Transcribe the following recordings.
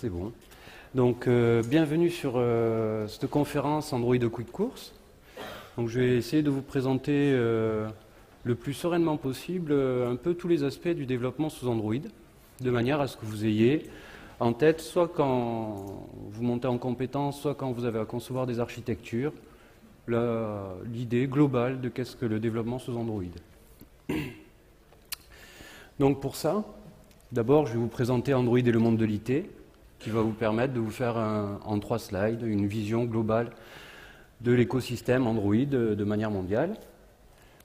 C'est bon. Donc, bienvenue sur cette conférence Android de Quick Course. Donc, je vais essayer de vous présenter le plus sereinement possible un peu tous les aspects du développement sous Android, de manière à ce que vous ayez en tête, soit quand vous montez en compétence, soit quand vous avez à concevoir des architectures, l'idée globale de qu'est-ce que le développement sous Android. Donc, pour ça, d'abord, je vais vous présenter Android et le monde de l'IT, qui va vous permettre de vous faire en 3 slides une vision globale de l'écosystème Android de manière mondiale.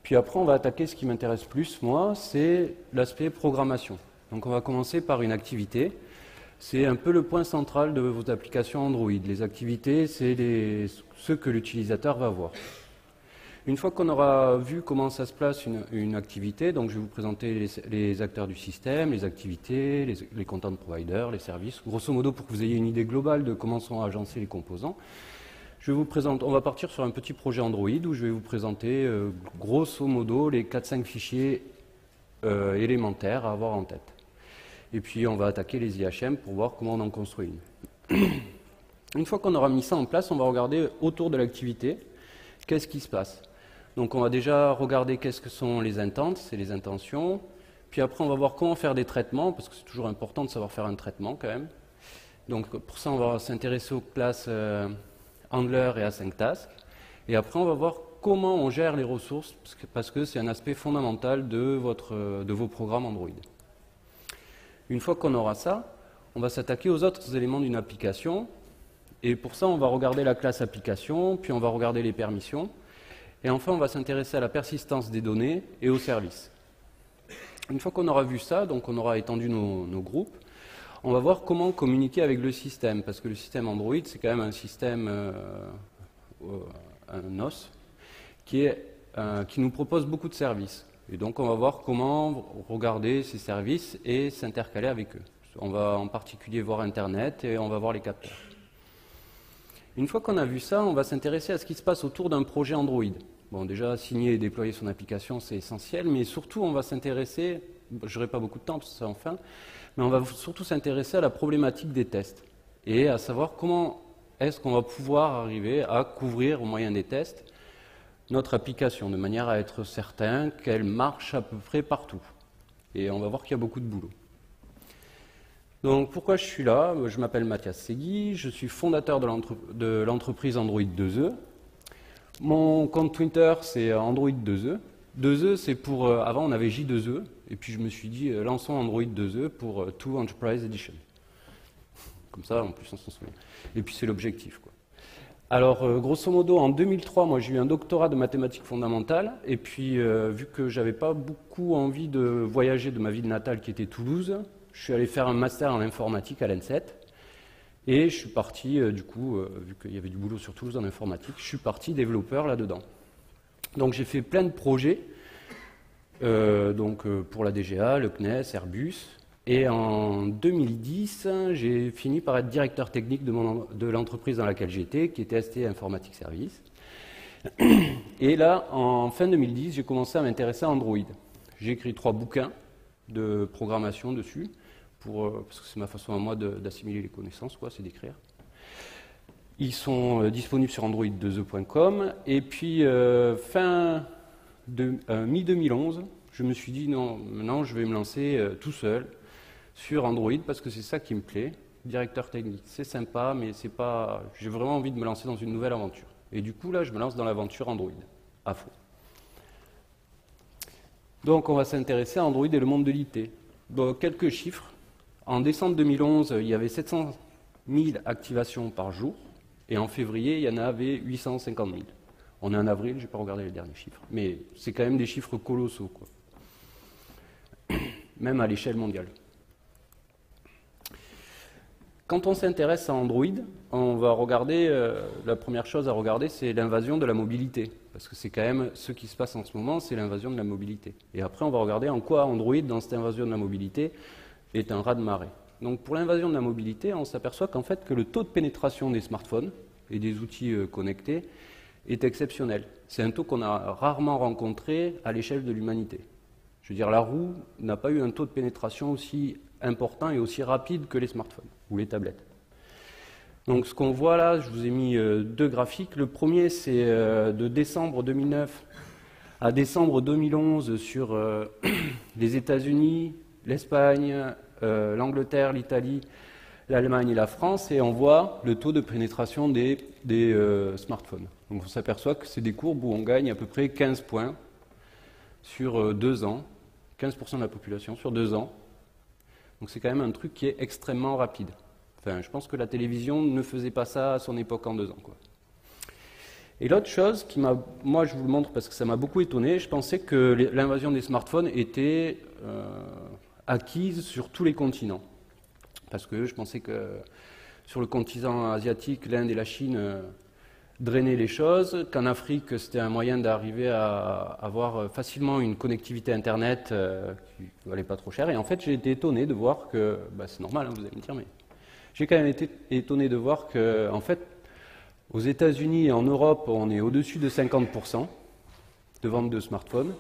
Puis après, on va attaquer ce qui m'intéresse plus, moi, c'est l'aspect programmation. Donc on va commencer par une activité. C'est un peu le point central de vos applications Android. Les activités, c'est ce que l'utilisateur va voir. Une fois qu'on aura vu comment ça se place une activité, donc je vais vous présenter les acteurs du système, les activités, les content providers, les services, grosso modo pour que vous ayez une idée globale de comment sont agencés les composants. On va partir sur un petit projet Android où je vais vous présenter grosso modo les 4-5 fichiers élémentaires à avoir en tête. Et puis on va attaquer les IHM pour voir comment on en construit une. Une fois qu'on aura mis ça en place, on va regarder autour de l'activité qu'est-ce qui se passe. Donc on va déjà regarder qu'est-ce que sont les intents, c'est les intentions. Puis après on va voir comment faire des traitements, parce que c'est toujours important de savoir faire un traitement quand même. Donc pour ça on va s'intéresser aux classes Handler et AsyncTask. Et après on va voir comment on gère les ressources, parce que c'est un aspect fondamental de vos programmes Android. Une fois qu'on aura ça, on va s'attaquer aux autres éléments d'une application. Et pour ça on va regarder la classe application, puis on va regarder les permissions. Et enfin, on va s'intéresser à la persistance des données et aux services. Une fois qu'on aura vu ça, donc on aura étendu nos groupes, on va voir comment communiquer avec le système, parce que le système Android, c'est quand même un système, un OS, qui nous propose beaucoup de services. Et donc on va voir comment regarder ces services et s'intercaler avec eux. On va en particulier voir Internet et on va voir les capteurs. Une fois qu'on a vu ça, on va s'intéresser à ce qui se passe autour d'un projet Android. Bon, déjà, signer et déployer son application, c'est essentiel, mais surtout, on va s'intéresser, je n'aurai pas beaucoup de temps parce que c'est en fin, mais on va surtout s'intéresser à la problématique des tests et à savoir comment est-ce qu'on va pouvoir arriver à couvrir, au moyen des tests, notre application, de manière à être certain qu'elle marche à peu près partout. Et on va voir qu'il y a beaucoup de boulot. Donc, pourquoi je suis là? Je m'appelle Mathias Segui, je suis fondateur de l'entreprise Android 2E. Mon compte Twitter, c'est Android 2E. 2E, c'est pour... avant, on avait J2E, et puis je me suis dit, lançons Android 2E pour 2 Enterprise Edition. Comme ça, en plus, on s'en souvient. Et puis, c'est l'objectif, quoi. Alors, grosso modo, en 2003, moi, j'ai eu un doctorat de mathématiques fondamentales, et puis, vu que j'avais pas beaucoup envie de voyager de ma ville natale, qui était Toulouse, je suis allé faire un master en informatique à l'ENSET. Et je suis parti, du coup, vu qu'il y avait du boulot sur Toulouse en informatique, je suis parti développeur là-dedans. Donc j'ai fait plein de projets, pour la DGA, le CNES, Airbus. Et en 2010, j'ai fini par être directeur technique de l'entreprise dans laquelle j'étais, qui était ST Informatique Service. Et là, en fin 2010, j'ai commencé à m'intéresser à Android. J'ai écrit 3 bouquins de programmation dessus. Parce que c'est ma façon à moi d'assimiler les connaissances, c'est d'écrire. Ils sont disponibles sur android2e.com. Et puis, mi-2011, je me suis dit, non, maintenant je vais me lancer tout seul sur Android, parce que c'est ça qui me plaît. Directeur technique, c'est sympa, mais c'est pas... J'ai vraiment envie de me lancer dans une nouvelle aventure. Et du coup, là, je me lance dans l'aventure Android, à fond. Donc, on va s'intéresser à Android et le monde de l'IT. Bon, quelques chiffres. En décembre 2011, il y avait 700 000 activations par jour, et en février, il y en avait 850 000. On est en avril, je n'ai pas regardé les derniers chiffres, mais c'est quand même des chiffres colossaux, quoi. Même à l'échelle mondiale. Quand on s'intéresse à Android, on va regarder, la première chose à regarder, c'est l'invasion de la mobilité, parce que c'est quand même ce qui se passe en ce moment, c'est l'invasion de la mobilité. Et après, on va regarder en quoi Android, dans cette invasion de la mobilité, est un raz-de-marée. Donc pour l'invasion de la mobilité, on s'aperçoit qu'en fait que le taux de pénétration des smartphones et des outils connectés est exceptionnel. C'est un taux qu'on a rarement rencontré à l'échelle de l'humanité. Je veux dire, la roue n'a pas eu un taux de pénétration aussi important et aussi rapide que les smartphones ou les tablettes. Donc ce qu'on voit là, je vous ai mis deux graphiques. Le premier, c'est de décembre 2009 à décembre 2011 sur les États-Unis, l'Espagne, l'Angleterre, l'Italie, l'Allemagne et la France, et on voit le taux de pénétration des smartphones. Donc on s'aperçoit que c'est des courbes où on gagne à peu près 15 points sur 2 ans, 15% de la population sur 2 ans. Donc c'est quand même un truc qui est extrêmement rapide. Enfin, je pense que la télévision ne faisait pas ça à son époque en 2 ans, quoi. Et l'autre chose qui m'a, moi je vous le montre parce que ça m'a beaucoup étonné, je pensais que l'invasion des smartphones était acquise sur tous les continents. Parce que je pensais que sur le continent asiatique, l'Inde et la Chine drainaient les choses, qu'en Afrique c'était un moyen d'arriver à avoir facilement une connectivité Internet qui ne valait pas trop cher. Et en fait j'ai été étonné de voir que, c'est normal, hein, vous allez me dire, mais j'ai quand même été étonné de voir que, en fait, aux États-Unis et en Europe, on est au-dessus de 50% de vente de smartphones,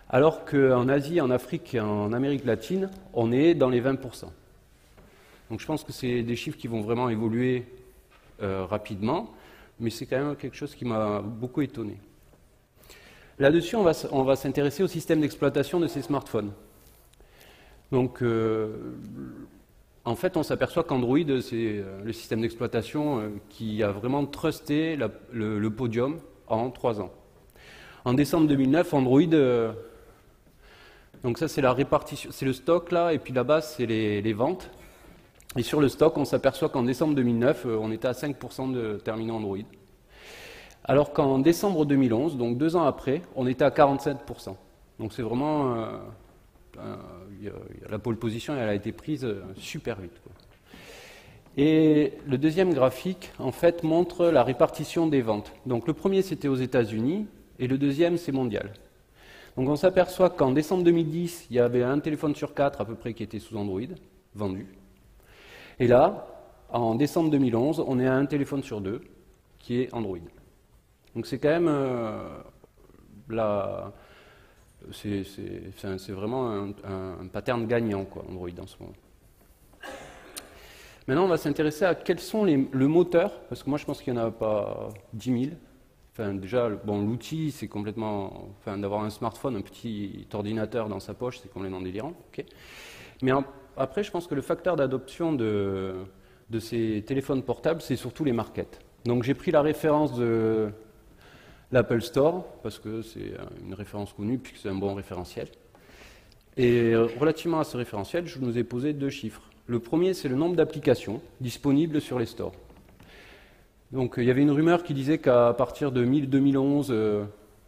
alors qu'en Asie, en Afrique et en Amérique latine, on est dans les 20%. Donc je pense que c'est des chiffres qui vont vraiment évoluer rapidement, mais c'est quand même quelque chose qui m'a beaucoup étonné. Là-dessus, on va s'intéresser au système d'exploitation de ces smartphones. Donc, en fait, on s'aperçoit qu'Android, c'est le système d'exploitation qui a vraiment trusté le podium en 3 ans. En décembre 2009, Android, donc ça c'est la répartition, c'est le stock là, et puis là-bas c'est les ventes. Et sur le stock, on s'aperçoit qu'en décembre 2009, on était à 5% de terminaux Android. Alors qu'en décembre 2011, donc 2 ans après, on était à 47%. Donc c'est vraiment... la pole position, elle a été prise super vite, quoi. Et le deuxième graphique, en fait, montre la répartition des ventes. Donc le premier, c'était aux États-Unis, et le deuxième, c'est mondial. Donc on s'aperçoit qu'en décembre 2010, il y avait un téléphone sur 4 à peu près qui était sous Android, vendu. Et là, en décembre 2011, on est à un téléphone sur 2 qui est Android. Donc c'est quand même c'est vraiment un pattern gagnant, quoi, Android en ce moment. Maintenant, on va s'intéresser à quels sont le moteur, parce que moi je pense qu'il n'y en a pas 10 000. Enfin, déjà, bon, l'outil, c'est complètement... Enfin, d'avoir un smartphone, un petit ordinateur dans sa poche, c'est complètement délirant. Okay. Mais après, je pense que le facteur d'adoption de ces téléphones portables, c'est surtout les markets. Donc j'ai pris la référence de l'Apple Store, parce que c'est une référence connue, puis que c'est un bon référentiel. Et relativement à ce référentiel, je nous ai posé 2 chiffres. Le premier, c'est le nombre d'applications disponibles sur les stores. Donc il y avait une rumeur qui disait qu'à partir de 2011,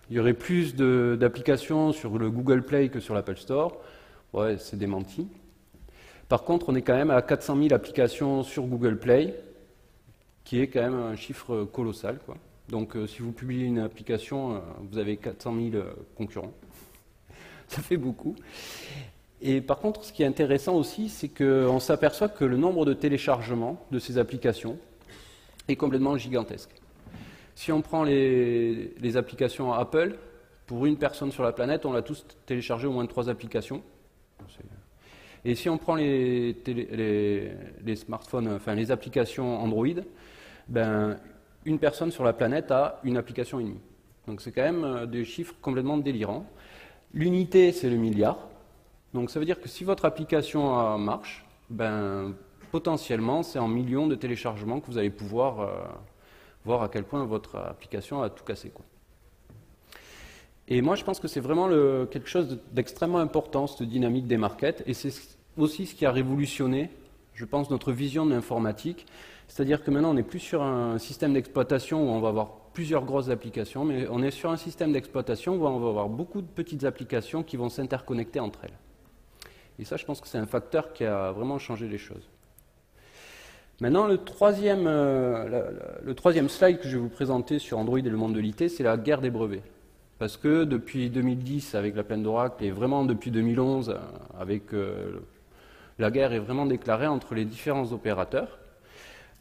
il y aurait plus d'applications sur le Google Play que sur l'Apple Store. Ouais, c'est démenti. Par contre, on est quand même à 400 000 applications sur Google Play, qui est quand même un chiffre colossal, quoi. Donc si vous publiez une application, vous avez 400 000 concurrents. Ça fait beaucoup. Et par contre, ce qui est intéressant aussi, c'est qu'on s'aperçoit que le nombre de téléchargements de ces applications est complètement gigantesque. Si on prend les applications Apple, pour une personne sur la planète, on a tous téléchargé au moins 3 applications. Et si on prend les smartphones, enfin les applications Android, ben, une personne sur la planète a une application et demie. Donc c'est quand même des chiffres complètement délirants. L'unité, c'est le milliard. Donc ça veut dire que si votre application marche, ben, potentiellement, c'est en millions de téléchargements que vous allez pouvoir voir à quel point votre application a tout cassé, quoi. Et moi, je pense que c'est vraiment quelque chose d'extrêmement important, cette dynamique des markets, et c'est aussi ce qui a révolutionné, je pense, notre vision de l'informatique. C'est-à-dire que maintenant, on n'est plus sur un système d'exploitation où on va avoir plusieurs grosses applications, mais on est sur un système d'exploitation où on va avoir beaucoup de petites applications qui vont s'interconnecter entre elles. Et ça, je pense que c'est un facteur qui a vraiment changé les choses. Maintenant, le troisième slide que je vais vous présenter sur Android et le monde de l'IT, c'est la guerre des brevets. Parce que depuis 2010, avec la plaine d'Oracle, et vraiment depuis 2011, avec la guerre est vraiment déclarée entre les différents opérateurs.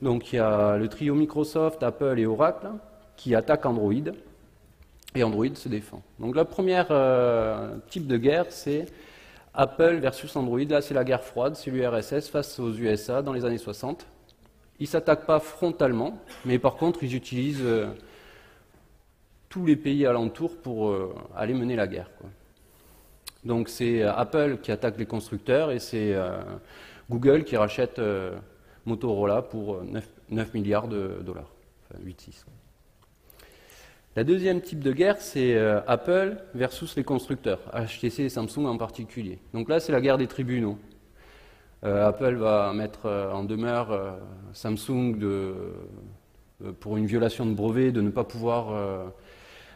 Donc il y a le trio Microsoft, Apple et Oracle qui attaquent Android. et Android se défend. Donc la première type de guerre, c'est Apple versus Android. Là, c'est la guerre froide, c'est l'URSS face aux USA dans les années 60. Ils ne s'attaquent pas frontalement, mais par contre, ils utilisent tous les pays alentours pour aller mener la guerre, quoi. Donc c'est Apple qui attaque les constructeurs et c'est Google qui rachète Motorola pour 9 milliards de dollars, enfin 8,6. La deuxième type de guerre, c'est Apple versus les constructeurs, HTC et Samsung en particulier. Donc là, c'est la guerre des tribunaux. Apple va mettre en demeure Samsung pour une violation de brevet de ne pas pouvoir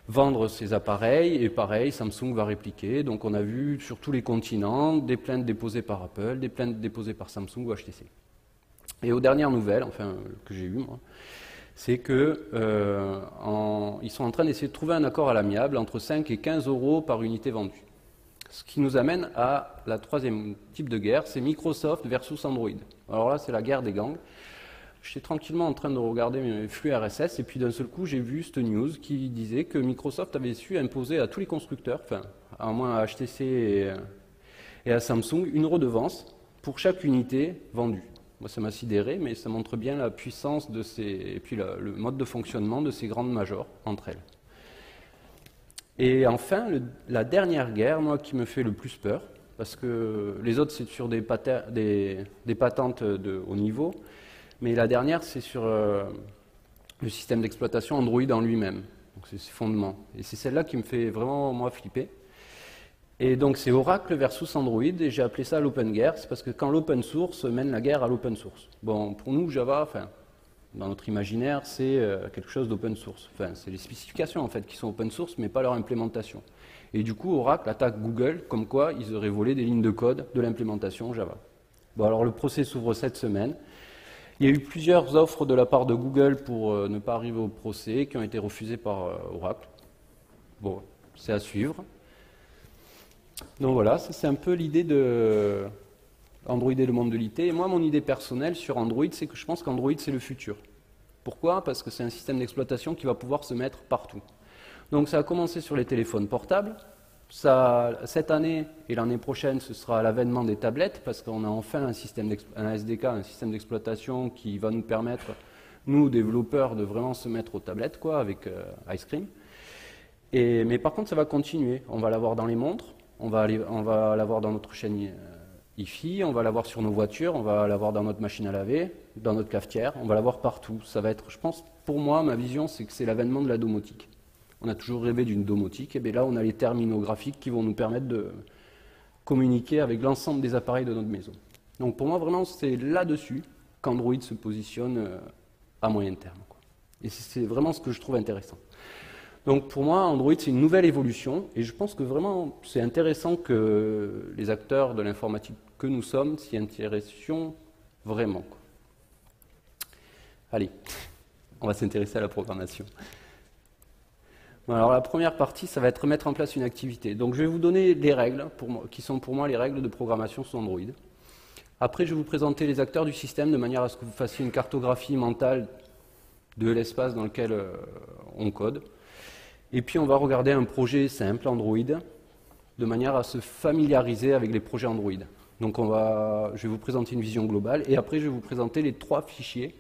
vendre ses appareils, et pareil, Samsung va répliquer. Donc on a vu sur tous les continents des plaintes déposées par Apple, des plaintes déposées par Samsung ou HTC. Et aux dernières nouvelles, enfin que j'ai eues moi, c'est qu'ils sont en train d'essayer de trouver un accord à l'amiable entre 5 et 15 euros par unité vendue. Ce qui nous amène à la troisième type de guerre, c'est Microsoft versus Android. Alors là, c'est la guerre des gangs. J'étais tranquillement en train de regarder mes flux RSS et puis d'un seul coup, j'ai vu cette news qui disait que Microsoft avait su imposer à tous les constructeurs, enfin, à moins à HTC et à Samsung, une redevance pour chaque unité vendue. Moi, ça m'a sidéré, mais ça montre bien la puissance de et puis le mode de fonctionnement de ces grandes majors entre elles. Et enfin, la dernière guerre, moi, qui me fait le plus peur, parce que les autres, c'est sur des patentes de haut niveau, mais la dernière, c'est sur le système d'exploitation Android en lui-même. Donc c'est ses fondements. Et c'est celle-là qui me fait vraiment, moi, flipper. Et donc c'est Oracle versus Android, et j'ai appelé ça l'open guerre, c'est parce que quand l'open source mène la guerre à l'open source. Bon, pour nous, Java, enfin, dans notre imaginaire, c'est quelque chose d'open source. Enfin, c'est les spécifications, en fait, qui sont open source, mais pas leur implémentation. Et du coup, Oracle attaque Google, comme quoi ils auraient volé des lignes de code de l'implémentation Java. Bon, alors le procès s'ouvre cette semaine. Il y a eu plusieurs offres de la part de Google pour ne pas arriver au procès, qui ont été refusées par Oracle. Bon, c'est à suivre. Donc voilà, ça c'est un peu l'idée de Android et le monde de l'IT. Et moi, mon idée personnelle sur Android, c'est que je pense qu'Android, c'est le futur. Pourquoi? Parce que c'est un système d'exploitation qui va pouvoir se mettre partout. Donc ça a commencé sur les téléphones portables. Cette année et l'année prochaine, ce sera l'avènement des tablettes, parce qu'on a enfin un SDK, un système d'exploitation qui va nous permettre, nous, développeurs, de vraiment se mettre aux tablettes, quoi, avec Ice Cream. Mais par contre, ça va continuer. On va l'avoir dans les montres, on va l'avoir dans notre chaîne Hi-Fi, on va l'avoir sur nos voitures, on va l'avoir dans notre machine à laver, dans notre cafetière, on va l'avoir partout. Ça va être, je pense, pour moi, ma vision, c'est que c'est l'avènement de la domotique. On a toujours rêvé d'une domotique, et bien là, on a les terminaux graphiques qui vont nous permettre de communiquer avec l'ensemble des appareils de notre maison. Donc pour moi, vraiment, c'est là-dessus qu'Android se positionne à moyen terme, quoi. Et c'est vraiment ce que je trouve intéressant. Donc pour moi, Android, c'est une nouvelle évolution, et je pense que vraiment, c'est intéressant que les acteurs de l'informatique que nous sommes s'y intéressions vraiment, quoi. Allez, on va s'intéresser à la programmation. Bon, alors la première partie, ça va être mettre en place une activité. Donc je vais vous donner les règles, qui sont pour moi les règles de programmation sous Android. Après, je vais vous présenter les acteurs du système de manière à ce que vous fassiez une cartographie mentale de l'espace dans lequel on code. Et puis on va regarder un projet simple Android, de manière à se familiariser avec les projets Android. Donc je vais vous présenter une vision globale, et après je vais vous présenter les 3 fichiers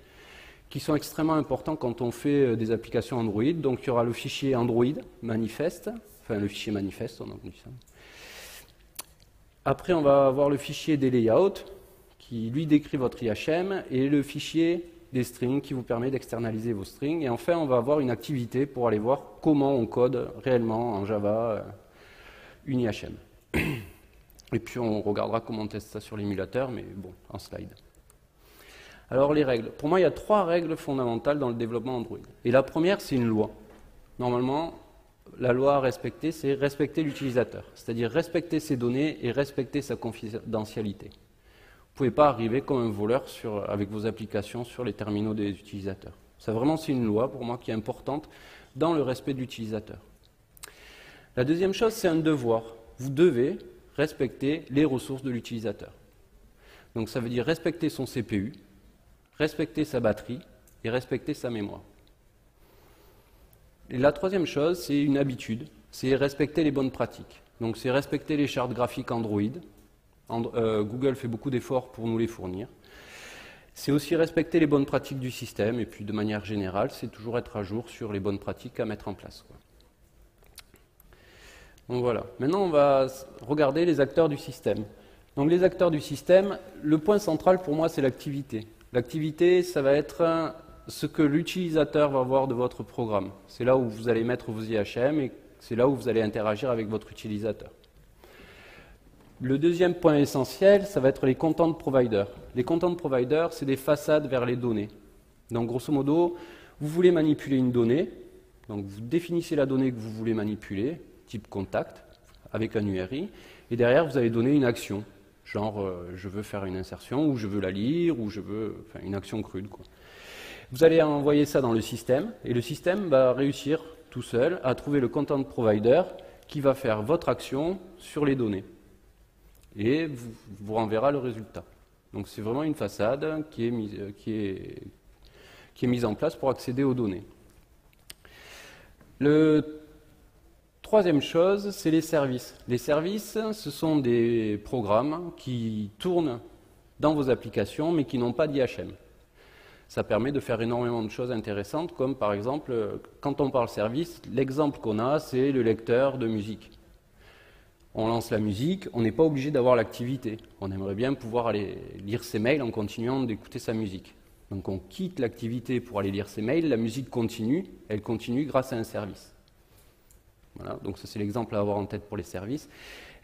qui sont extrêmement importants quand on fait des applications Android. Donc il y aura le fichier Android manifeste, enfin le fichier manifeste, on a dit ça. Après on va avoir le fichier des layouts, qui lui décrit votre IHM, et le fichier des strings qui vous permet d'externaliser vos strings. Et enfin, on va avoir une activité pour aller voir comment on code réellement en Java une IHM. Et puis on regardera comment on teste ça sur l'émulateur, mais bon, en slide. Alors les règles. Pour moi, il y a 3 règles fondamentales dans le développement Android. Et la première, c'est une loi. Normalement, la loi à respecter, c'est respecter l'utilisateur. C'est-à-dire respecter ses données et respecter sa confidentialité. Vous ne pouvez pas arriver comme un voleur avec vos applications sur les terminaux des utilisateurs. Ça, vraiment, c'est une loi, pour moi, qui est importante dans le respect de l'utilisateur. La deuxième chose, c'est un devoir. Vous devez respecter les ressources de l'utilisateur. Donc ça veut dire respecter son CPU, respecter sa batterie et respecter sa mémoire. Et la troisième chose, c'est une habitude, c'est respecter les bonnes pratiques. Donc c'est respecter les chartes graphiques Android. Google fait beaucoup d'efforts pour nous les fournir. C'est aussi respecter les bonnes pratiques du système, et puis de manière générale, c'est toujours être à jour sur les bonnes pratiques à mettre en place, quoi. Donc voilà. Maintenant, on va regarder les acteurs du système. Donc les acteurs du système, le point central pour moi, c'est l'activité. L'activité, ça va être ce que l'utilisateur va voir de votre programme. C'est là où vous allez mettre vos IHM et c'est là où vous allez interagir avec votre utilisateur. Le deuxième point essentiel, ça va être les content providers. Les content providers, c'est des façades vers les données. Donc grosso modo, vous voulez manipuler une donnée, donc vous définissez la donnée que vous voulez manipuler, type contact, avec un URI, et derrière vous allez donner une action, genre je veux faire une insertion, ou je veux la lire, ou je veux, enfin une action crude, quoi. Vous allez envoyer ça dans le système, et le système va réussir tout seul à trouver le content provider qui va faire votre action sur les données. Et vous renverra le résultat. Donc c'est vraiment une façade qui est mise en place pour accéder aux données. Le troisième chose, c'est les services. Les services, ce sont des programmes qui tournent dans vos applications, mais qui n'ont pas d'IHM. Ça permet de faire énormément de choses intéressantes, comme par exemple, quand on parle service, l'exemple qu'on a, c'est le lecteur de musique. On lance la musique, on n'est pas obligé d'avoir l'activité. On aimerait bien pouvoir aller lire ses mails en continuant d'écouter sa musique. Donc on quitte l'activité pour aller lire ses mails, la musique continue, elle continue grâce à un service. Voilà, donc ça c'est l'exemple à avoir en tête pour les services.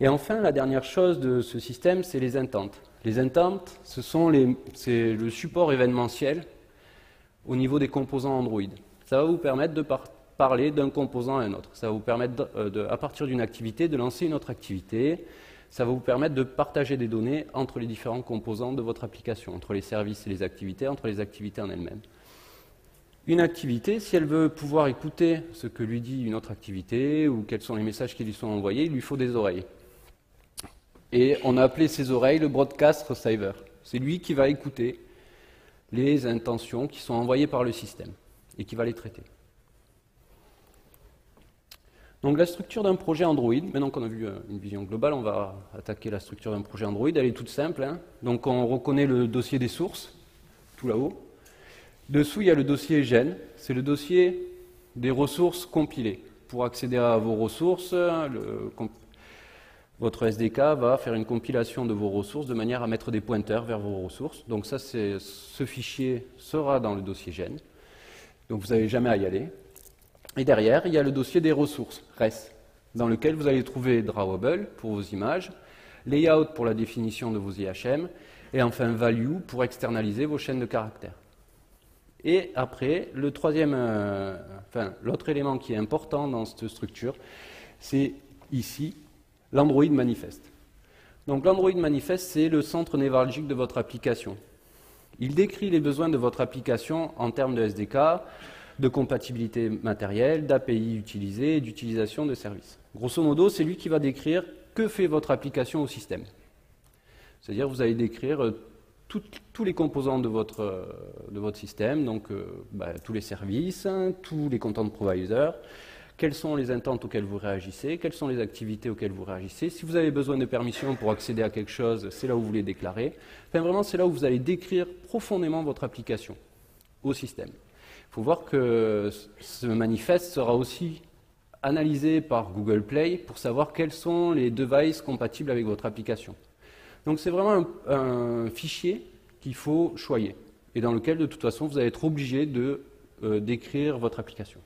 Et enfin, la dernière chose de ce système, c'est les intents. Les intents, c'est le support événementiel au niveau des composants Android. Ça va vous permettre de parler d'un composant à un autre. Ça va vous permettre, à partir d'une activité, de lancer une autre activité. Ça va vous permettre de partager des données entre les différents composants de votre application, entre les services et les activités, entre les activités en elles-mêmes. Une activité, si elle veut pouvoir écouter ce que lui dit une autre activité ou quels sont les messages qui lui sont envoyés, il lui faut des oreilles. Et on a appelé ces oreilles le broadcast receiver. C'est lui qui va écouter les intentions qui sont envoyées par le système et qui va les traiter. Donc la structure d'un projet Android, maintenant qu'on a vu une vision globale, on va attaquer la structure d'un projet Android. Elle est toute simple, hein. Donc on reconnaît le dossier des sources, tout là-haut. Dessous, il y a le dossier gen, c'est le dossier des ressources compilées. Pour accéder à vos ressources, votre SDK va faire une compilation de vos ressources de manière à mettre des pointeurs vers vos ressources. Donc ça, ce fichier sera dans le dossier gen. Donc vous n'avez jamais à y aller. Et derrière, il y a le dossier des ressources, res, dans lequel vous allez trouver drawable pour vos images, layout pour la définition de vos IHM, et enfin value pour externaliser vos chaînes de caractères. Et après, l'autre élément qui est important dans cette structure, c'est ici l'Android Manifest. Donc l'Android Manifest, c'est le centre névralgique de votre application. Il décrit les besoins de votre application en termes de SDK, de compatibilité matérielle, d'API utilisées et d'utilisation de services. Grosso modo, c'est lui qui va décrire que fait votre application au système. C'est-à-dire vous allez décrire tous les composants de votre système, donc tous les services, tous les content providers, quels sont les intents auxquels vous réagissez, quelles sont les activités auxquelles vous réagissez. Si vous avez besoin de permission pour accéder à quelque chose, c'est là où vous les déclarez. Enfin, vraiment, c'est là où vous allez décrire profondément votre application au système. Il faut voir que ce manifeste sera aussi analysé par Google Play pour savoir quels sont les devices compatibles avec votre application. Donc c'est vraiment un fichier qu'il faut choyer et dans lequel de toute façon vous allez être obligé de décrire votre application.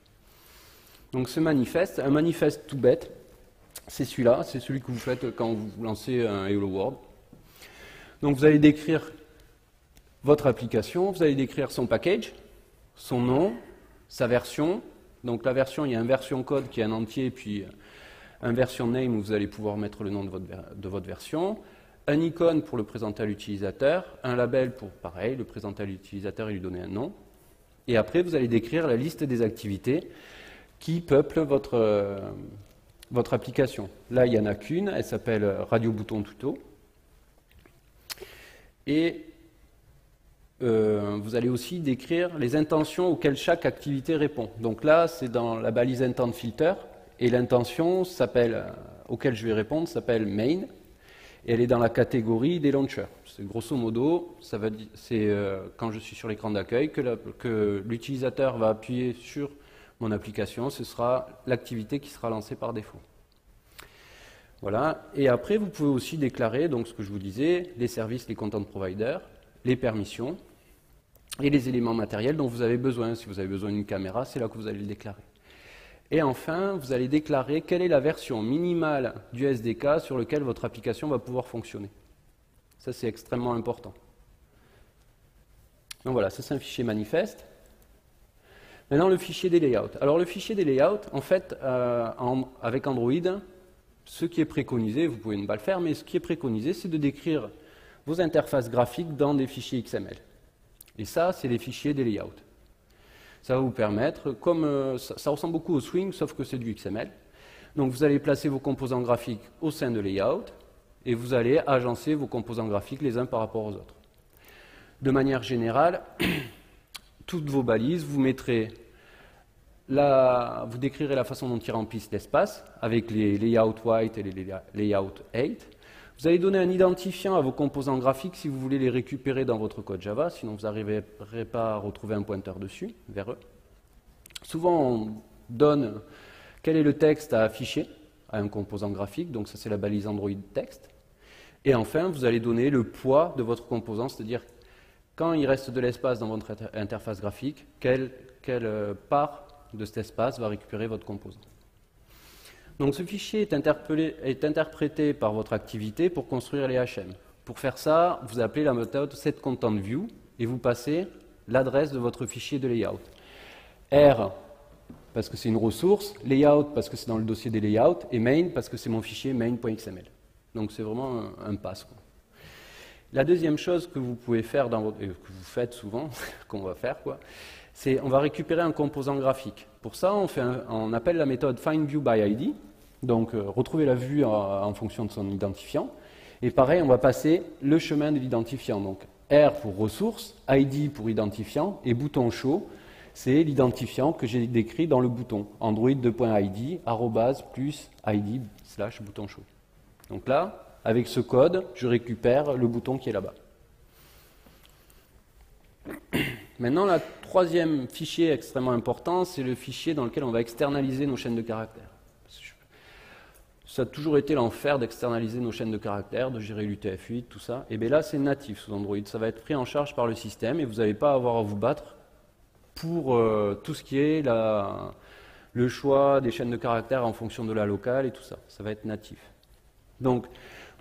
Donc ce manifeste, un manifeste tout bête, c'est celui-là, c'est celui que vous faites quand vous lancez un Hello World. Donc vous allez décrire votre application, vous allez décrire son package, son nom, sa version. Donc la version, il y a un version code qui est un entier, puis un version name où vous allez pouvoir mettre le nom de votre version, un icône pour le présenter à l'utilisateur, un label pour, pareil, le présenter à l'utilisateur et lui donner un nom. Et après, vous allez décrire la liste des activités qui peuplent votre application. Là, il n'y en a qu'une, elle s'appelle Radio Bouton Tuto. Et vous allez aussi décrire les intentions auxquelles chaque activité répond. Donc là, c'est dans la balise intent filter, et l'intention auquel je vais répondre s'appelle main, et elle est dans la catégorie des launchers. C'est grosso modo, c'est quand je suis sur l'écran d'accueil que l'utilisateur va appuyer sur mon application, ce sera l'activité qui sera lancée par défaut. Voilà, et après vous pouvez aussi déclarer, donc ce que je vous disais, les services, les content providers, les permissions et les éléments matériels dont vous avez besoin. Si vous avez besoin d'une caméra, c'est là que vous allez le déclarer. Et enfin, vous allez déclarer quelle est la version minimale du SDK sur lequel votre application va pouvoir fonctionner. Ça, c'est extrêmement important. Donc voilà, ça c'est un fichier manifeste. Maintenant, le fichier des layouts. Alors le fichier des layouts, en fait, avec Android, ce qui est préconisé, vous pouvez ne pas le faire, mais ce qui est préconisé, c'est de décrire vos interfaces graphiques dans des fichiers XML. Et ça, c'est les fichiers des layouts. Ça va vous permettre, comme ça ressemble beaucoup au Swing, sauf que c'est du XML. Donc vous allez placer vos composants graphiques au sein de layout, et vous allez agencer vos composants graphiques les uns par rapport aux autres. De manière générale, toutes vos balises, vous décrirez la façon dont ils remplissent l'espace avec les layout white et les layout 8. Vous allez donner un identifiant à vos composants graphiques si vous voulez les récupérer dans votre code Java, sinon vous n'arriverez pas à retrouver un pointeur dessus, vers eux. Souvent, on donne quel est le texte à afficher à un composant graphique, donc ça c'est la balise Android texte. Et enfin, vous allez donner le poids de votre composant, c'est-à-dire quand il reste de l'espace dans votre interface graphique, quelle part de cet espace va récupérer votre composant. Donc ce fichier est interprété par votre activité pour construire les HM. Pour faire ça, vous appelez la méthode setContentView et vous passez l'adresse de votre fichier de layout. R parce que c'est une ressource, layout parce que c'est dans le dossier des layouts, et main parce que c'est mon fichier main.xml. Donc c'est vraiment un pass, quoi. La deuxième chose que vous pouvez faire, que vous faites souvent, qu'on va faire, c'est on va récupérer un composant graphique. Pour ça, on appelle la méthode findViewById, donc retrouver la vue en fonction de son identifiant. Et pareil, on va passer le chemin de l'identifiant. Donc R pour ressource, ID pour identifiant, et bouton show, c'est l'identifiant que j'ai décrit dans le bouton android2.id @+id/bouton show. Donc là, avec ce code, je récupère le bouton qui est là-bas. Maintenant, le troisième fichier extrêmement important, c'est le fichier dans lequel on va externaliser nos chaînes de caractères. Ça a toujours été l'enfer d'externaliser nos chaînes de caractères, de gérer l'UTF-8, tout ça. Et bien là, c'est natif sous Android. Ça va être pris en charge par le système et vous n'allez pas avoir à vous battre pour tout ce qui est le choix des chaînes de caractères en fonction de la locale et tout ça. Ça va être natif. Donc,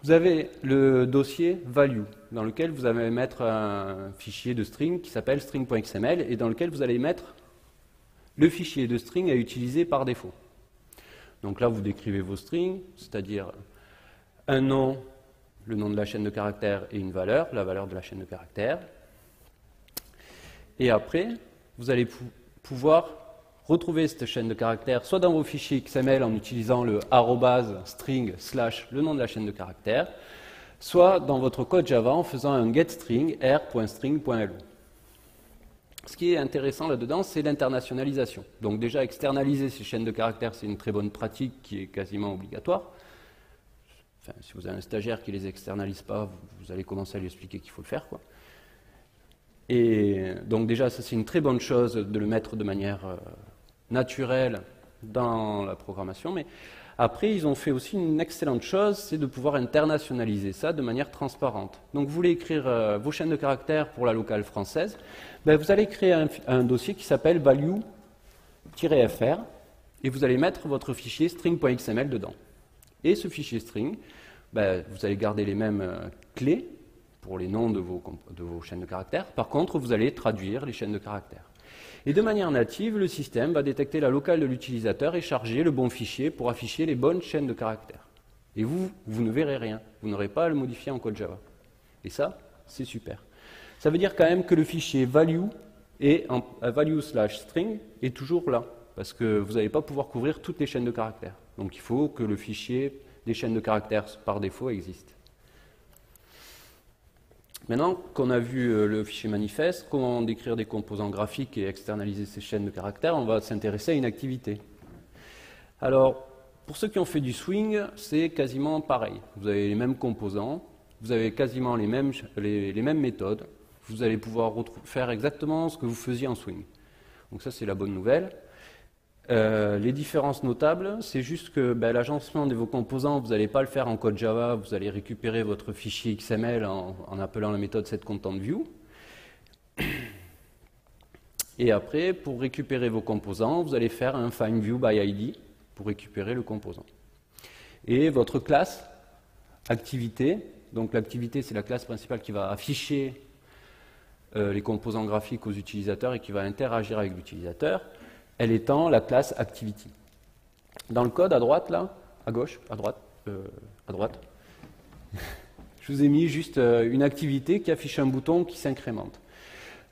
vous avez le dossier value, dans lequel vous allez mettre un fichier de string qui s'appelle string.xml et dans lequel vous allez mettre le fichier de string à utiliser par défaut. Donc là, vous décrivez vos strings, c'est-à-dire un nom, le nom de la chaîne de caractères et une valeur, la valeur de la chaîne de caractères. Et après, vous allez pouvoir retrouver cette chaîne de caractères soit dans vos fichiers XML en utilisant le @string/ le nom de la chaîne de caractères, soit dans votre code Java en faisant un getString r.string.lo. Ce qui est intéressant là-dedans, c'est l'internationalisation. Donc déjà, externaliser ces chaînes de caractères, c'est une très bonne pratique qui est quasiment obligatoire. Enfin, si vous avez un stagiaire qui ne les externalise pas, vous allez commencer à lui expliquer qu'il faut le faire, quoi. Et donc déjà, ça c'est une très bonne chose de le mettre de manière naturelle dans la programmation, mais après ils ont fait aussi une excellente chose, c'est de pouvoir internationaliser ça de manière transparente. Donc vous voulez écrire vos chaînes de caractères pour la locale française, vous allez créer un dossier qui s'appelle value-fr et vous allez mettre votre fichier string.xml dedans. Et ce fichier string, vous allez garder les mêmes clés pour les noms de vos chaînes de caractères. Par contre, vous allez traduire les chaînes de caractères. Et de manière native, le système va détecter la locale de l'utilisateur et charger le bon fichier pour afficher les bonnes chaînes de caractères. Et vous ne verrez rien. Vous n'aurez pas à le modifier en code Java. Et ça, c'est super. Ça veut dire quand même que le fichier value et value/string est toujours là. Parce que vous n'allez pas pouvoir couvrir toutes les chaînes de caractères. Donc il faut que le fichier des chaînes de caractères par défaut existe. Maintenant qu'on a vu le fichier manifeste, comment décrire des composants graphiques et externaliser ces chaînes de caractères, on va s'intéresser à une activité. Alors, pour ceux qui ont fait du swing, c'est quasiment pareil. Vous avez les mêmes composants, vous avez quasiment les mêmes méthodes, vous allez pouvoir faire exactement ce que vous faisiez en swing. Donc ça, c'est la bonne nouvelle. Les différences notables, c'est juste que l'agencement de vos composants, vous n'allez pas le faire en code Java, vous allez récupérer votre fichier XML en appelant la méthode setContentView. Et après, pour récupérer vos composants, vous allez faire un findViewById pour récupérer le composant. Et votre classe activité, donc l'activité c'est la classe principale qui va afficher les composants graphiques aux utilisateurs et qui va interagir avec l'utilisateur, elle étant la classe activity. Dans le code à droite là, à gauche, à droite, je vous ai mis juste une activité qui affiche un bouton qui s'incrémente.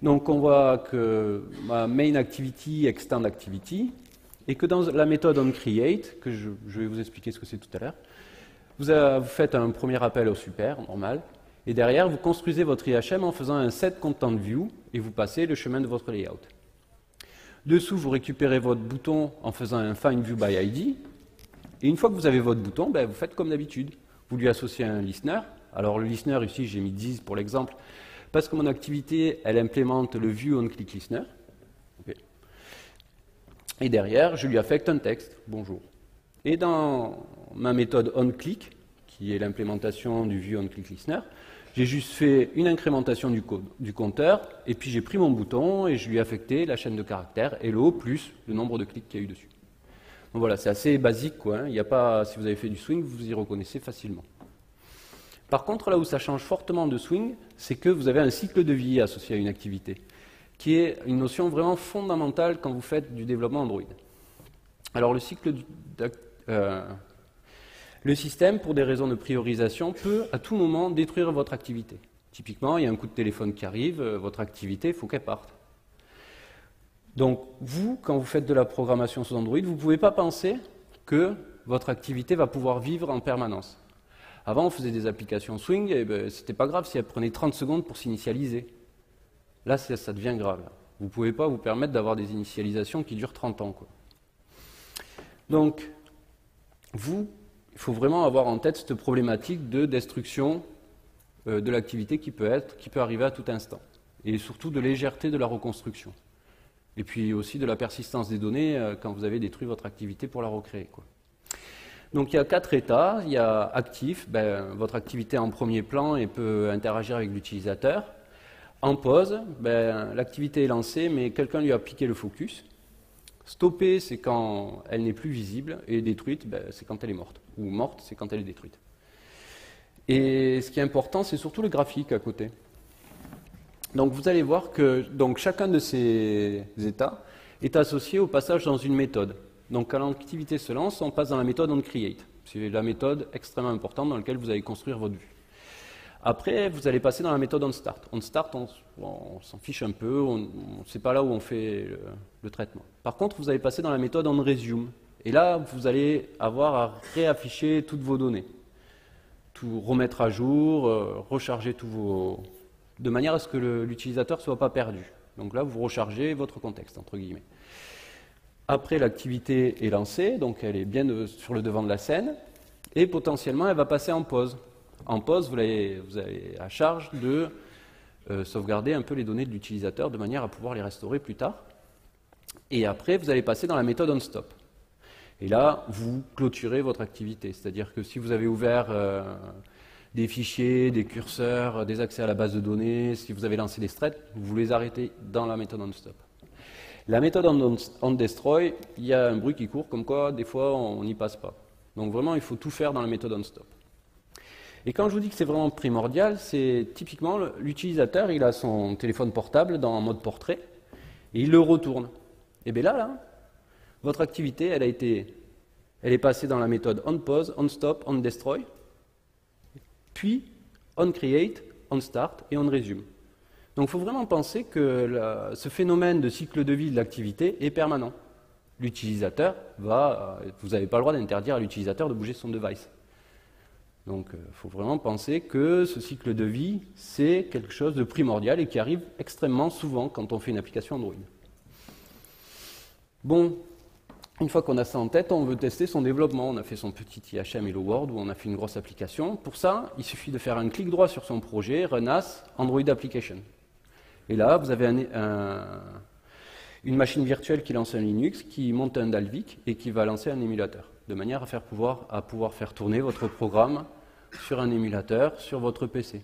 Donc on voit que ma main activity extend activity et que dans la méthode onCreate, que je vais vous expliquer ce que c'est tout à l'heure, vous faites un premier appel au super, normal, et derrière vous construisez votre IHM en faisant un setContentView et vous passez le chemin de votre layout. Dessous, vous récupérez votre bouton en faisant un findViewById. Et une fois que vous avez votre bouton, vous faites comme d'habitude. Vous lui associez un listener. Alors le listener, ici, j'ai mis 10 pour l'exemple, parce que mon activité, elle implémente le ViewOnClickListener. Okay. Et derrière, je lui affecte un texte, bonjour. Et dans ma méthode onClick, qui est l'implémentation du ViewOnClickListener, j'ai juste fait une incrémentation du compteur, et puis j'ai pris mon bouton et je lui ai affecté la chaîne de caractères hello plus le nombre de clics qu'il y a eu dessus. Donc voilà, c'est assez basique, quoi, hein. Il n'y a pas, si vous avez fait du swing, vous y reconnaissez facilement. Par contre, là où ça change fortement de swing, c'est que vous avez un cycle de vie associé à une activité, qui est une notion vraiment fondamentale quand vous faites du développement Android. Alors le système, pour des raisons de priorisation, peut à tout moment détruire votre activité. Typiquement, il y a un coup de téléphone qui arrive, votre activité, il faut qu'elle parte. Donc, vous, quand vous faites de la programmation sous Android, vous ne pouvez pas penser que votre activité va pouvoir vivre en permanence. Avant, on faisait des applications swing, et ce n'était pas grave si elles prenaient 30 secondes pour s'initialiser. Là, ça devient grave. Vous ne pouvez pas vous permettre d'avoir des initialisations qui durent 30 ans, quoi. Donc, il faut vraiment avoir en tête cette problématique de destruction de l'activité qui peut arriver à tout instant. Et surtout de légèreté de la reconstruction. Et puis aussi de la persistance des données quand vous avez détruit votre activité pour la recréer, quoi. Donc il y a 4 états. Il y a actif, votre activité en premier plan et peut interagir avec l'utilisateur. En pause, l'activité est lancée mais quelqu'un lui a piqué le focus. Stoppée, c'est quand elle n'est plus visible, et détruite, c'est quand elle est morte. Ou morte, c'est quand elle est détruite. Et ce qui est important, c'est surtout le graphique à côté. Donc vous allez voir que chacun de ces états est associé au passage dans une méthode. Donc quand l'activité se lance, on passe dans la méthode onCreate. C'est la méthode extrêmement importante dans laquelle vous allez construire votre vue. Après, vous allez passer dans la méthode onStart. OnStart, on s'en fiche un peu, c'est pas là où on fait le traitement. Par contre, vous allez passer dans la méthode onResume. Et là, vous allez avoir à réafficher toutes vos données. Tout remettre à jour, recharger tous vos... de manière à ce que l'utilisateur ne soit pas perdu. Donc là, vous rechargez votre contexte, entre guillemets. Après, l'activité est lancée, donc elle est bien sur le devant de la scène, et potentiellement, elle va passer en pause. En pause, vous avez à charge de sauvegarder un peu les données de l'utilisateur de manière à pouvoir les restaurer plus tard. Et après, vous allez passer dans la méthode onStop. Et là, vous clôturez votre activité. C'est-à-dire que si vous avez ouvert des fichiers, des curseurs, des accès à la base de données, si vous avez lancé des threads, vous les arrêtez dans la méthode onStop. La méthode onDestroy, il y a un bruit qui court, comme quoi, des fois, on n'y passe pas. Donc vraiment, il faut tout faire dans la méthode onStop. Et quand je vous dis que c'est vraiment primordial, c'est typiquement l'utilisateur, il a son téléphone portable en mode portrait, et il le retourne. Et bien là, votre activité, elle est passée dans la méthode onPause, onStop, onDestroy, puis onCreate, onStart et onResume. Donc il faut vraiment penser que ce phénomène de cycle de vie de l'activité est permanent. L'utilisateur vous n'avez pas le droit d'interdire à l'utilisateur de bouger son device. Donc il faut vraiment penser que ce cycle de vie, c'est quelque chose de primordial et qui arrive extrêmement souvent quand on fait une application Android. Bon, une fois qu'on a ça en tête, on veut tester son développement. On a fait son petit IHM Hello World où on a fait une grosse application. Pour ça, il suffit de faire un clic droit sur son projet, Run as Android Application. Et là, vous avez une machine virtuelle qui lance un Linux, qui monte un Dalvik et qui va lancer un émulateur, de manière à pouvoir faire tourner votre programme sur un émulateur, sur votre PC.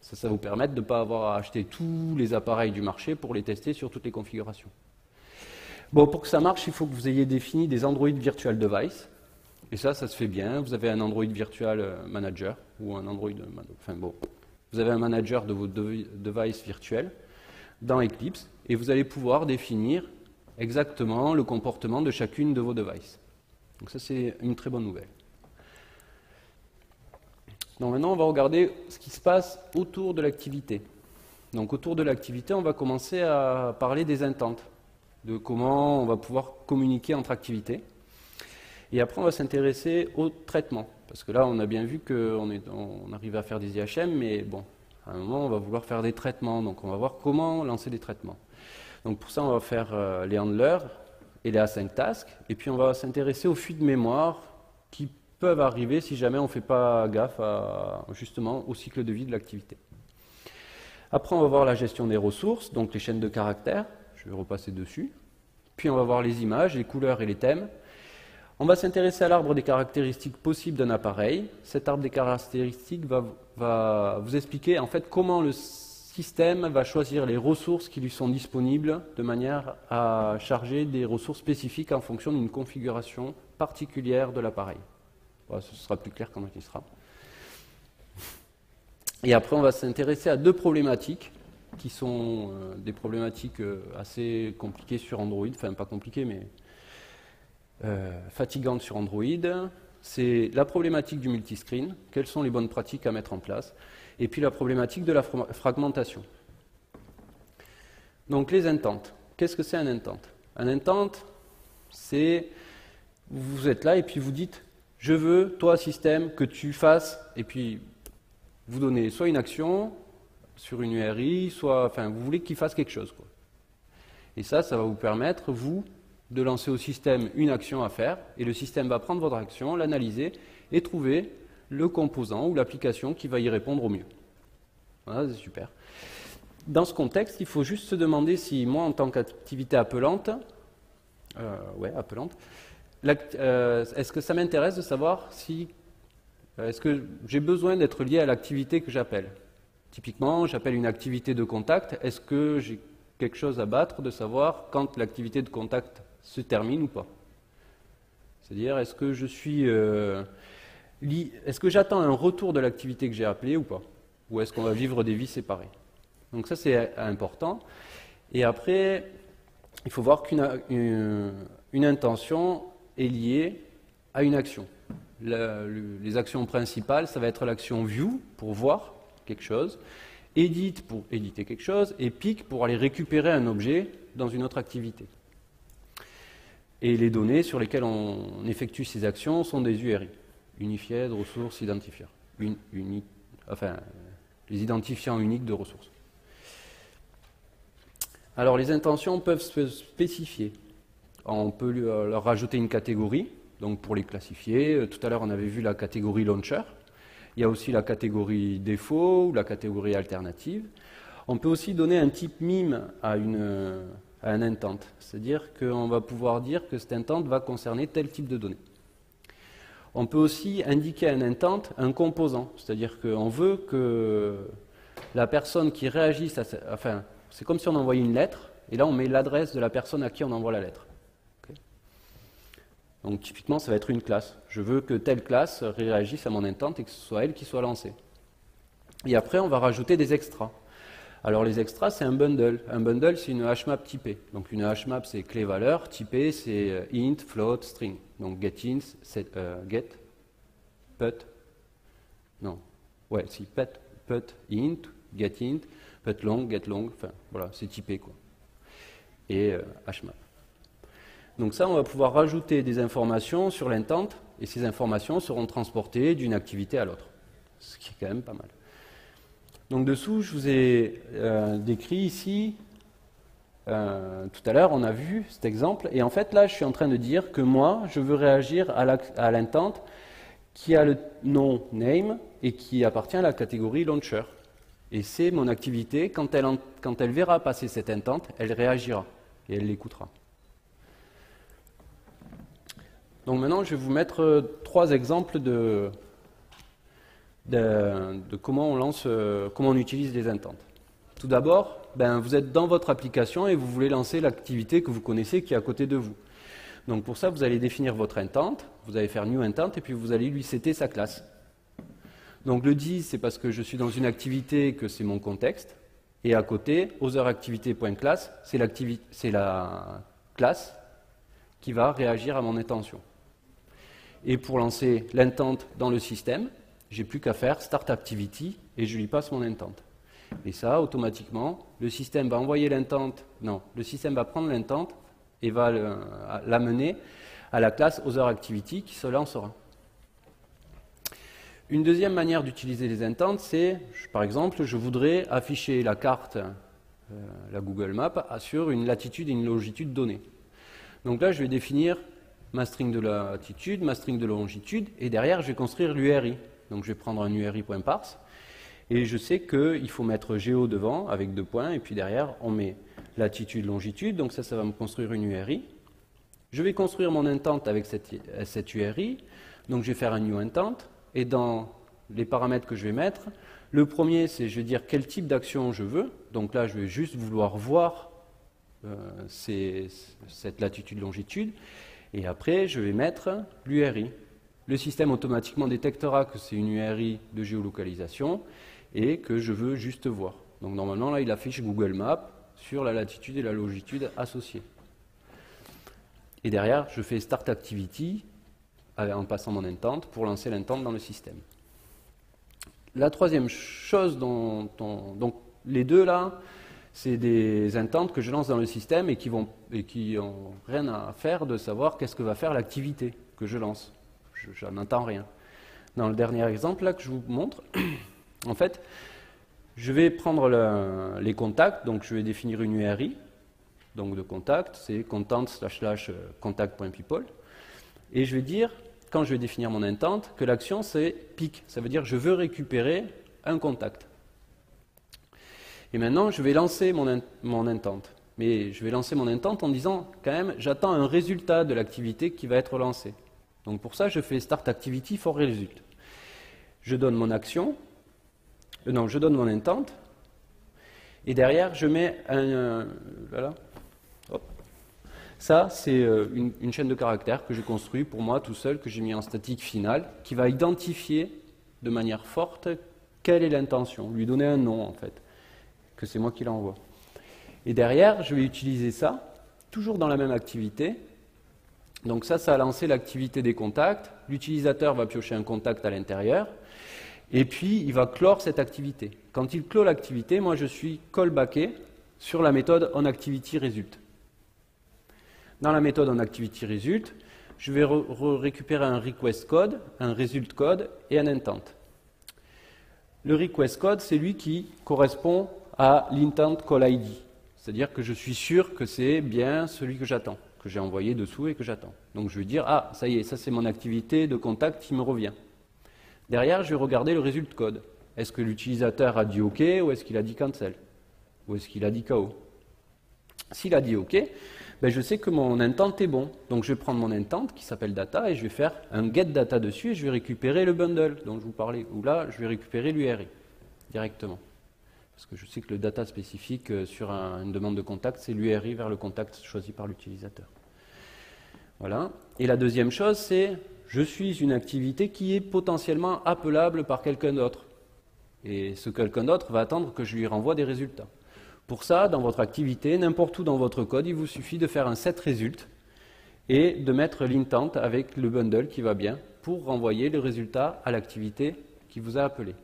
Ça va vous permettre de ne pas avoir à acheter tous les appareils du marché pour les tester sur toutes les configurations. Bon, pour que ça marche, il faut que vous ayez défini des Android Virtual Device. Et ça se fait bien. Vous avez un Android Virtual Manager ou un Android... Enfin bon, vous avez un manager de vos devices virtuels dans Eclipse et vous allez pouvoir définir exactement le comportement de chacune de vos devices. Donc ça, c'est une très bonne nouvelle. Donc maintenant, on va regarder ce qui se passe autour de l'activité. Donc autour de l'activité, on va commencer à parler des intentes, de comment on va pouvoir communiquer entre activités. Et après, on va s'intéresser au traitement. Parce que là, on a bien vu qu'on arrive à faire des IHM, mais bon, à un moment, on va vouloir faire des traitements. Donc on va voir comment lancer des traitements. Donc pour ça, on va faire les handlers et les async tasks. Et puis on va s'intéresser aux fuites de mémoire qui peuvent arriver si jamais on ne fait pas gaffe justement au cycle de vie de l'activité. Après, on va voir la gestion des ressources, donc les chaînes de caractères. Je vais repasser dessus. Puis on va voir les images, les couleurs et les thèmes. On va s'intéresser à l'arbre des caractéristiques possibles d'un appareil. Cet arbre des caractéristiques va vous expliquer en fait comment le système va choisir les ressources qui lui sont disponibles de manière à charger des ressources spécifiques en fonction d'une configuration particulière de l'appareil. Voilà, ce sera plus clair quand il sera. Et après, on va s'intéresser à deux problématiques qui sont des problématiques assez compliquées sur Android, enfin pas compliquées, mais fatigantes sur Android. C'est la problématique du multiscreen, quelles sont les bonnes pratiques à mettre en place, et puis la problématique de la fragmentation. Donc les intentes. Qu'est-ce que c'est un intente? Un intente, c'est vous êtes là et puis vous dites je veux, toi système, que tu fasses, et puis vous donnez soit une action sur une URI, soit, enfin, vous voulez qu'il fasse quelque chose, quoi. Et ça va vous permettre, vous, de lancer au système une action à faire, et le système va prendre votre action, l'analyser, et trouver le composant ou l'application qui va y répondre au mieux. Voilà, c'est super. Dans ce contexte, il faut juste se demander si moi, en tant qu'activité appelante, est-ce que ça m'intéresse de savoir si est-ce que j'ai besoin d'être lié à l'activité que j'appelle? Typiquement, j'appelle une activité de contact. Est-ce que j'ai quelque chose à battre de savoir quand l'activité de contact se termine ou pas? C'est-à-dire, est-ce que je suis est-ce que j'attends un retour de l'activité que j'ai appelée ou pas? Ou est-ce qu'on va vivre des vies séparées? Donc ça, c'est important. Et après, il faut voir qu'une intention est liée à une action. Les actions principales, ça va être l'action view pour voir quelque chose, edit pour éditer quelque chose, et pick pour aller récupérer un objet dans une autre activité. Et les données sur lesquelles on effectue ces actions sont des URI, Unified Resource Identifier, les identifiants uniques de ressources. Alors les intentions peuvent se spécifier. On peut leur rajouter une catégorie, donc pour les classifier. Tout à l'heure, on avait vu la catégorie launcher. Il y a aussi la catégorie défaut ou la catégorie alternative. On peut aussi donner un type mime à un intent. C'est-à-dire qu'on va pouvoir dire que cet intent va concerner tel type de données. On peut aussi indiquer à un intent un composant. C'est-à-dire qu'on veut que la personne qui réagisse à... Enfin, c'est comme si on envoyait une lettre, et là on met l'adresse de la personne à qui on envoie la lettre. Donc typiquement, ça va être une classe. Je veux que telle classe réagisse à mon intent et que ce soit elle qui soit lancée. Et après, on va rajouter des extras. Alors les extras, c'est un bundle. Un bundle, c'est une hashmap typée. Donc une hashmap, c'est clé-valeur. Typée, c'est int, float, string. Donc getInt, get, put, non, ouais, si, put, int, getInt, put long, get long, enfin voilà, c'est typé, quoi. Et hashmap. Donc ça, on va pouvoir rajouter des informations sur l'intent, et ces informations seront transportées d'une activité à l'autre. ce qui est quand même pas mal. Donc dessous, je vous ai décrit ici, tout à l'heure, on a vu cet exemple, et en fait là, je suis en train de dire que moi, je veux réagir à l'intent qui a le nom name et qui appartient à la catégorie launcher. Et c'est mon activité, quand elle verra passer cet intent, elle réagira et elle l'écoutera. Donc maintenant, je vais vous mettre 3 exemples de comment on utilise les intents. Tout d'abord, vous êtes dans votre application et vous voulez lancer l'activité que vous connaissez qui est à côté de vous. Donc pour ça, vous allez définir votre intent, vous allez faire new intent et puis vous allez lui setter sa classe. Donc le 10, c'est parce que je suis dans une activité que c'est mon contexte. Et à côté, otherActivity.class, c'est la classe qui va réagir à mon intention. Et pour lancer l'intent dans le système, j'ai plus qu'à faire start activity et je lui passe mon intent. Et ça, automatiquement, le système va envoyer l'intent, non, le système va prendre l'intent et va l'amener à la classe otherActivity qui se lancera. Une deuxième manière d'utiliser les intents, c'est, par exemple, je voudrais afficher la carte, la Google Maps, sur une latitude et une longitude donnée. Donc là, je vais définir ma string de latitude, ma string de longitude, et derrière, je vais construire l'URI. Donc je vais prendre un URI.parse, et je sais qu'il faut mettre géo devant, avec 2 points, et puis derrière, on met latitude, longitude, donc ça va me construire une URI. Je vais construire mon intent avec cette URI, donc je vais faire un new intent, et dans les paramètres que je vais mettre, le premier, c'est je vais dire quel type d'action je veux. Donc là, je vais juste vouloir voir cette latitude-longitude. Et après, je vais mettre l'URI. Le système automatiquement détectera que c'est une URI de géolocalisation et que je veux juste voir. Donc normalement, là, il affiche Google Maps sur la latitude et la longitude associées. Et derrière, je fais Start Activity en passant mon intent pour lancer l'intent dans le système. La troisième chose donc les deux là, c'est des intents que je lance dans le système et qui n'ont rien à faire de savoir qu'est-ce que va faire l'activité que je lance. Je n'en entends rien. Dans le dernier exemple là que je vous montre, en fait, je vais prendre les contacts, donc je vais définir une URI, donc de contact, c'est content/contact.people, et je vais dire, quand je vais définir mon intent, que l'action c'est pick, ça veut dire je veux récupérer un contact. Et maintenant, je vais lancer mon intent. Mais je vais lancer mon intent en disant, quand même, j'attends un résultat de l'activité qui va être lancée. Donc pour ça, je fais Start Activity for Result. Je donne mon action, je donne mon intent, et derrière, je mets voilà. Hop. Ça, c'est une chaîne de caractères que j'ai construite pour moi tout seul, que j'ai mis en statique finale, qui va identifier de manière forte quelle est l'intention, lui donner un nom en fait, que c'est moi qui l'envoie. Et derrière, je vais utiliser ça, toujours dans la même activité. Donc ça a lancé l'activité des contacts. L'utilisateur va piocher un contact à l'intérieur, et puis il va clore cette activité. Quand il clôt l'activité, moi je suis callbacké sur la méthode onActivityResult. Dans la méthode onActivityResult, je vais récupérer un request code, un result code et un intent. Le request code, c'est lui qui correspond à l'intent call ID. C'est-à-dire que je suis sûr que c'est bien celui que j'attends, que j'ai envoyé dessous et que j'attends. Donc je vais dire, ah, ça y est, ça c'est mon activité de contact qui me revient. Derrière, je vais regarder le result code. Est-ce que l'utilisateur a dit OK ou est-ce qu'il a dit cancel? Ou est-ce qu'il a dit KO? S'il a dit OK, je sais que mon intent est bon. Donc je vais prendre mon intent qui s'appelle data et je vais faire un get data dessus et je vais récupérer le bundle dont je vous parlais. Ou là, je vais récupérer l'URI directement. Parce que je sais que le data spécifique sur une demande de contact, c'est l'URI vers le contact choisi par l'utilisateur. Voilà. Et la deuxième chose, c'est je suis une activité qui est potentiellement appelable par quelqu'un d'autre. Et ce quelqu'un d'autre va attendre que je lui renvoie des résultats. Pour ça, dans votre activité, n'importe où dans votre code, il vous suffit de faire un setResult et de mettre l'intent avec le bundle qui va bien pour renvoyer le résultat à l'activité qui vous a appelé.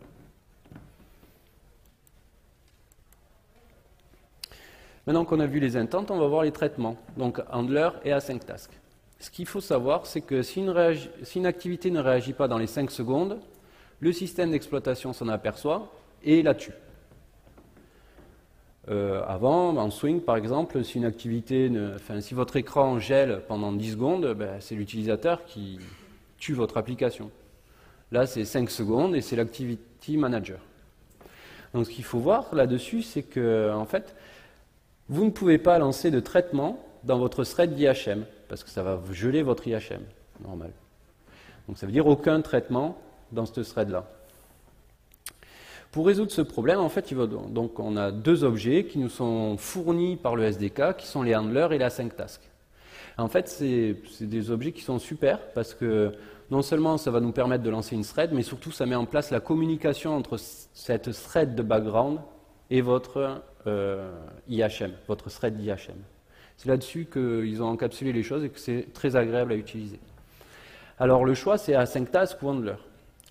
Maintenant qu'on a vu les intents, on va voir les traitements, donc handler et async task. Ce qu'il faut savoir, c'est que si une activité ne réagit pas dans les 5 secondes, le système d'exploitation s'en aperçoit et la tue. Avant, en swing par exemple, si une activité, si votre écran gèle pendant 10 secondes, ben, c'est l'utilisateur qui tue votre application. Là, c'est 5 secondes et c'est l'Activity Manager. Donc ce qu'il faut voir là-dessus, c'est que en fait, vous ne pouvez pas lancer de traitement dans votre thread d'IHM, parce que ça va geler votre IHM, normal. Donc ça veut dire aucun traitement dans ce thread-là. Pour résoudre ce problème, en fait, donc on a deux objets qui nous sont fournis par le SDK, qui sont les handlers et la sync task. En fait, c'est des objets qui sont super, parce que non seulement ça va nous permettre de lancer une thread, mais surtout ça met en place la communication entre cette thread de background et votre IHM, votre thread d'IHM. C'est là-dessus qu'ils ont encapsulé les choses et que c'est très agréable à utiliser. Alors le choix, c'est async task ou handler.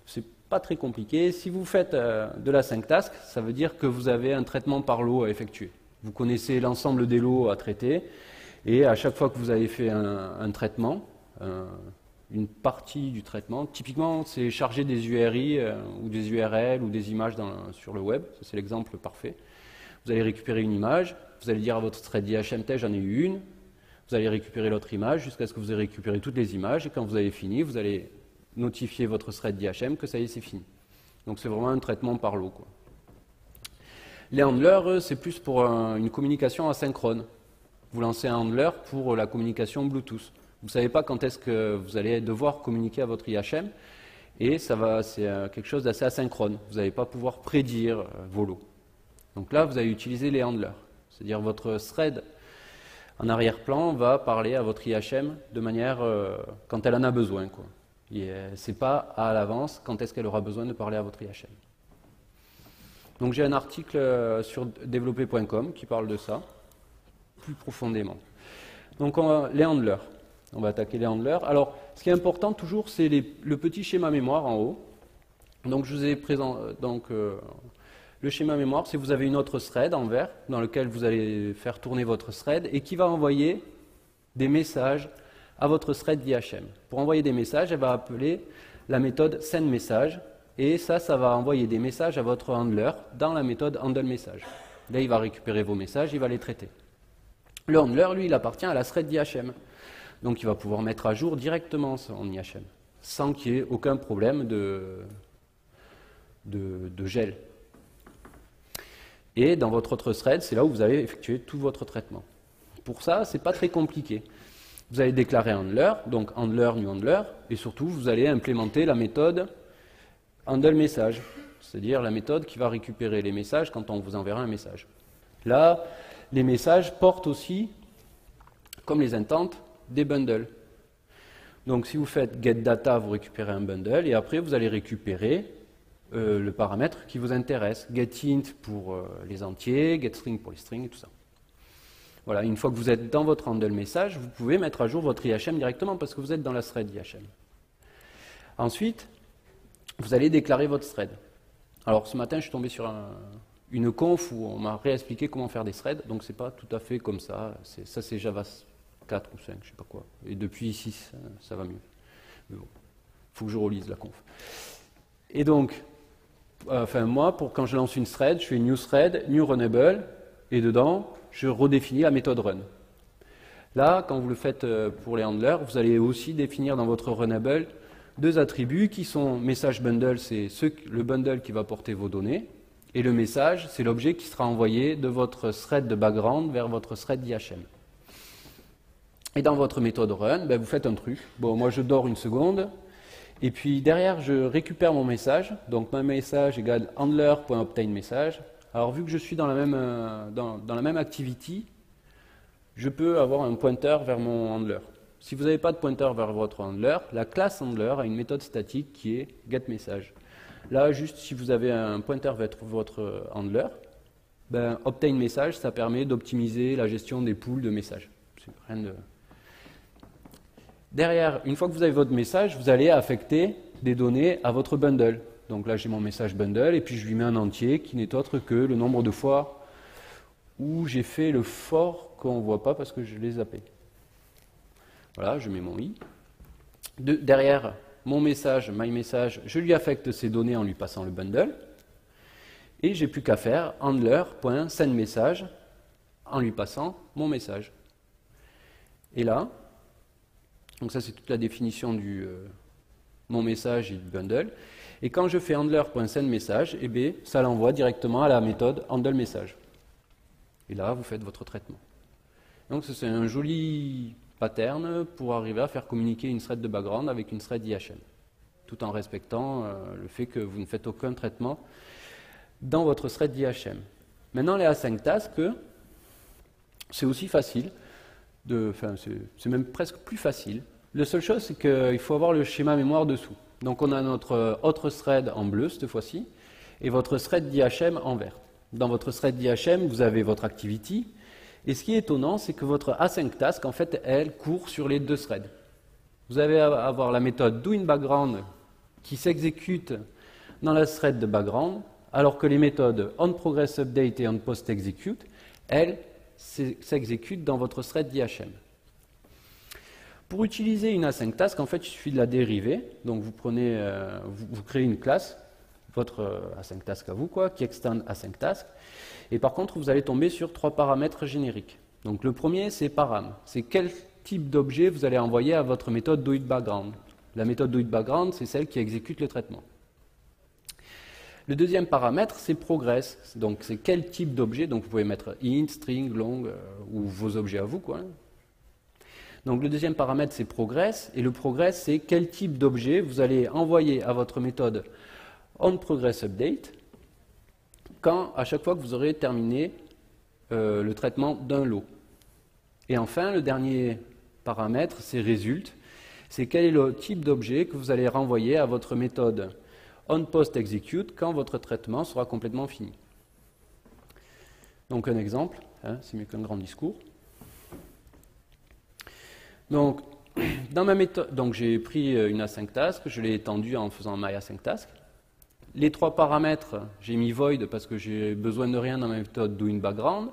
C'est pas très compliqué. Si vous faites de l'async task, ça veut dire que vous avez un traitement par lot à effectuer. Vous connaissez l'ensemble des lots à traiter, et à chaque fois que vous avez fait un traitement, une partie du traitement, typiquement c'est charger des URI ou des URL ou des images sur le web, c'est l'exemple parfait. Vous allez récupérer une image, vous allez dire à votre thread d'IHM, j'en ai eu une, vous allez récupérer l'autre image jusqu'à ce que vous ayez récupéré toutes les images, et quand vous avez fini, vous allez notifier votre thread d'IHM que ça y est, c'est fini. Donc c'est vraiment un traitement par lot, quoi. Les handlers, c'est plus pour une communication asynchrone. Vous lancez un handler pour la communication Bluetooth. Vous ne savez pas quand est-ce que vous allez devoir communiquer à votre IHM, et c'est quelque chose d'assez asynchrone. Vous n'allez pas pouvoir prédire vos lots. Donc là, vous allez utiliser les handlers. C'est-à-dire votre thread en arrière-plan va parler à votre IHM de manière quand elle en a besoin, quoi. Et c'est pas à l'avance quand est-ce qu'elle aura besoin de parler à votre IHM. Donc j'ai un article sur développer.com qui parle de ça plus profondément. Donc les handlers. On va attaquer les handlers. Alors, ce qui est important toujours, c'est le petit schéma mémoire en haut. Donc je vous ai présenté le schéma mémoire, c'est que vous avez une autre thread en vert dans lequel vous allez faire tourner votre thread et qui va envoyer des messages à votre thread d'IHM. Pour envoyer des messages, elle va appeler la méthode sendMessage, et ça va envoyer des messages à votre handler dans la méthode handleMessage. Là, il va récupérer vos messages, il va les traiter. Le handler, lui, il appartient à la thread d'IHM. Donc il va pouvoir mettre à jour directement son IHM, sans qu'il y ait aucun problème de gel. Et dans votre autre thread, c'est là où vous allez effectuer tout votre traitement. Pour ça, ce n'est pas très compliqué. Vous allez déclarer handler, donc handler, new handler, et surtout, vous allez implémenter la méthode handleMessage, c'est-à-dire la méthode qui va récupérer les messages quand on vous enverra un message. Là, les messages portent aussi, comme les intents, des bundles. Donc si vous faites getData, vous récupérez un bundle, et après vous allez récupérer le paramètre qui vous intéresse. GetInt pour les entiers, getString pour les strings et tout ça. Voilà, une fois que vous êtes dans votre handleMessage, vous pouvez mettre à jour votre IHM directement parce que vous êtes dans la thread IHM. Ensuite, vous allez déclarer votre thread. Alors ce matin, je suis tombé sur une conf où on m'a réexpliqué comment faire des threads, donc c'est pas tout à fait comme ça. Ça c'est Java 4 ou 5, je sais pas quoi. Et depuis 6, ça va mieux. Mais bon, il faut que je relise la conf. Et donc, moi, quand je lance une thread, je fais new thread, new runnable, et dedans, je redéfinis la méthode run. Là, quand vous le faites pour les handlers, vous allez aussi définir dans votre runnable deux attributs qui sont message bundle, c'est le bundle qui va porter vos données, et le message, c'est l'objet qui sera envoyé de votre thread de background vers votre thread d'IHM. Et dans votre méthode run, vous faites un truc. Bon, moi je dors une seconde, et puis derrière je récupère mon message. Donc mon message égale handler.obtainMessage. Alors vu que je suis dans la même activity, je peux avoir un pointeur vers mon handler. Si vous n'avez pas de pointeur vers votre handler, la classe handler a une méthode statique qui est getMessage. Là, juste si vous avez un pointeur vers votre handler, obtainMessage, ça permet d'optimiser la gestion des pools de messages. C'est rien de... Derrière, une fois que vous avez votre message, vous allez affecter des données à votre bundle. Donc là, j'ai mon message bundle, et puis je lui mets un entier qui n'est autre que le nombre de fois où j'ai fait le for qu'on ne voit pas parce que je l'ai zappé. Voilà, je mets mon i. Derrière, mon message, my message, je lui affecte ces données en lui passant le bundle. Et j'ai plus qu'à faire handler.sendMessage en lui passant mon message. Et là, donc ça c'est toute la définition du mon message et du bundle. Et quand je fais handler.sendMessage, eh bien, ça l'envoie directement à la méthode handleMessage. Et là, vous faites votre traitement. Donc c'est un joli pattern pour arriver à faire communiquer une thread de background avec une thread IHM, tout en respectant le fait que vous ne faites aucun traitement dans votre thread d'IHM. Maintenant, les async tasks, c'est aussi facile, c'est même presque plus facile. La seule chose, c'est qu'il faut avoir le schéma mémoire dessous. Donc on a notre autre thread en bleu cette fois-ci, et votre thread d'IHM en vert. Dans votre thread d'IHM, vous avez votre activity, et ce qui est étonnant, c'est que votre async task, en fait, elle court sur les deux threads. Vous allez avoir la méthode doInBackground qui s'exécute dans la thread de background, alors que les méthodes onProgressUpdate et onPostExecute, elles, s'exécutent dans votre thread d'IHM. Pour utiliser une async task, en fait, il suffit de la dériver. Donc vous prenez, vous créez une classe, votre async task à vous, qui extend async task. Et par contre, vous allez tomber sur 3 paramètres génériques. Donc le premier, c'est param. C'est quel type d'objet vous allez envoyer à votre méthode doItBackground. La méthode doItBackground, c'est celle qui exécute le traitement. Le deuxième paramètre, c'est progress. Donc c'est quel type d'objet. Donc vous pouvez mettre int, string, long, ou vos objets à vous, Donc le deuxième paramètre, c'est progress. Et le progress, c'est quel type d'objet vous allez envoyer à votre méthode onProgressUpdate à chaque fois que vous aurez terminé le traitement d'un lot. Et enfin, le dernier paramètre, c'est result. C'est quel est le type d'objet que vous allez renvoyer à votre méthode onPostExecute quand votre traitement sera complètement fini. Donc un exemple, c'est mieux qu'un grand discours. Donc, dans ma méthode, donc j'ai pris une async task, je l'ai étendue en faisant myAsyncTask. Les 3 paramètres, j'ai mis void parce que j'ai besoin de rien dans ma méthode doInBackground.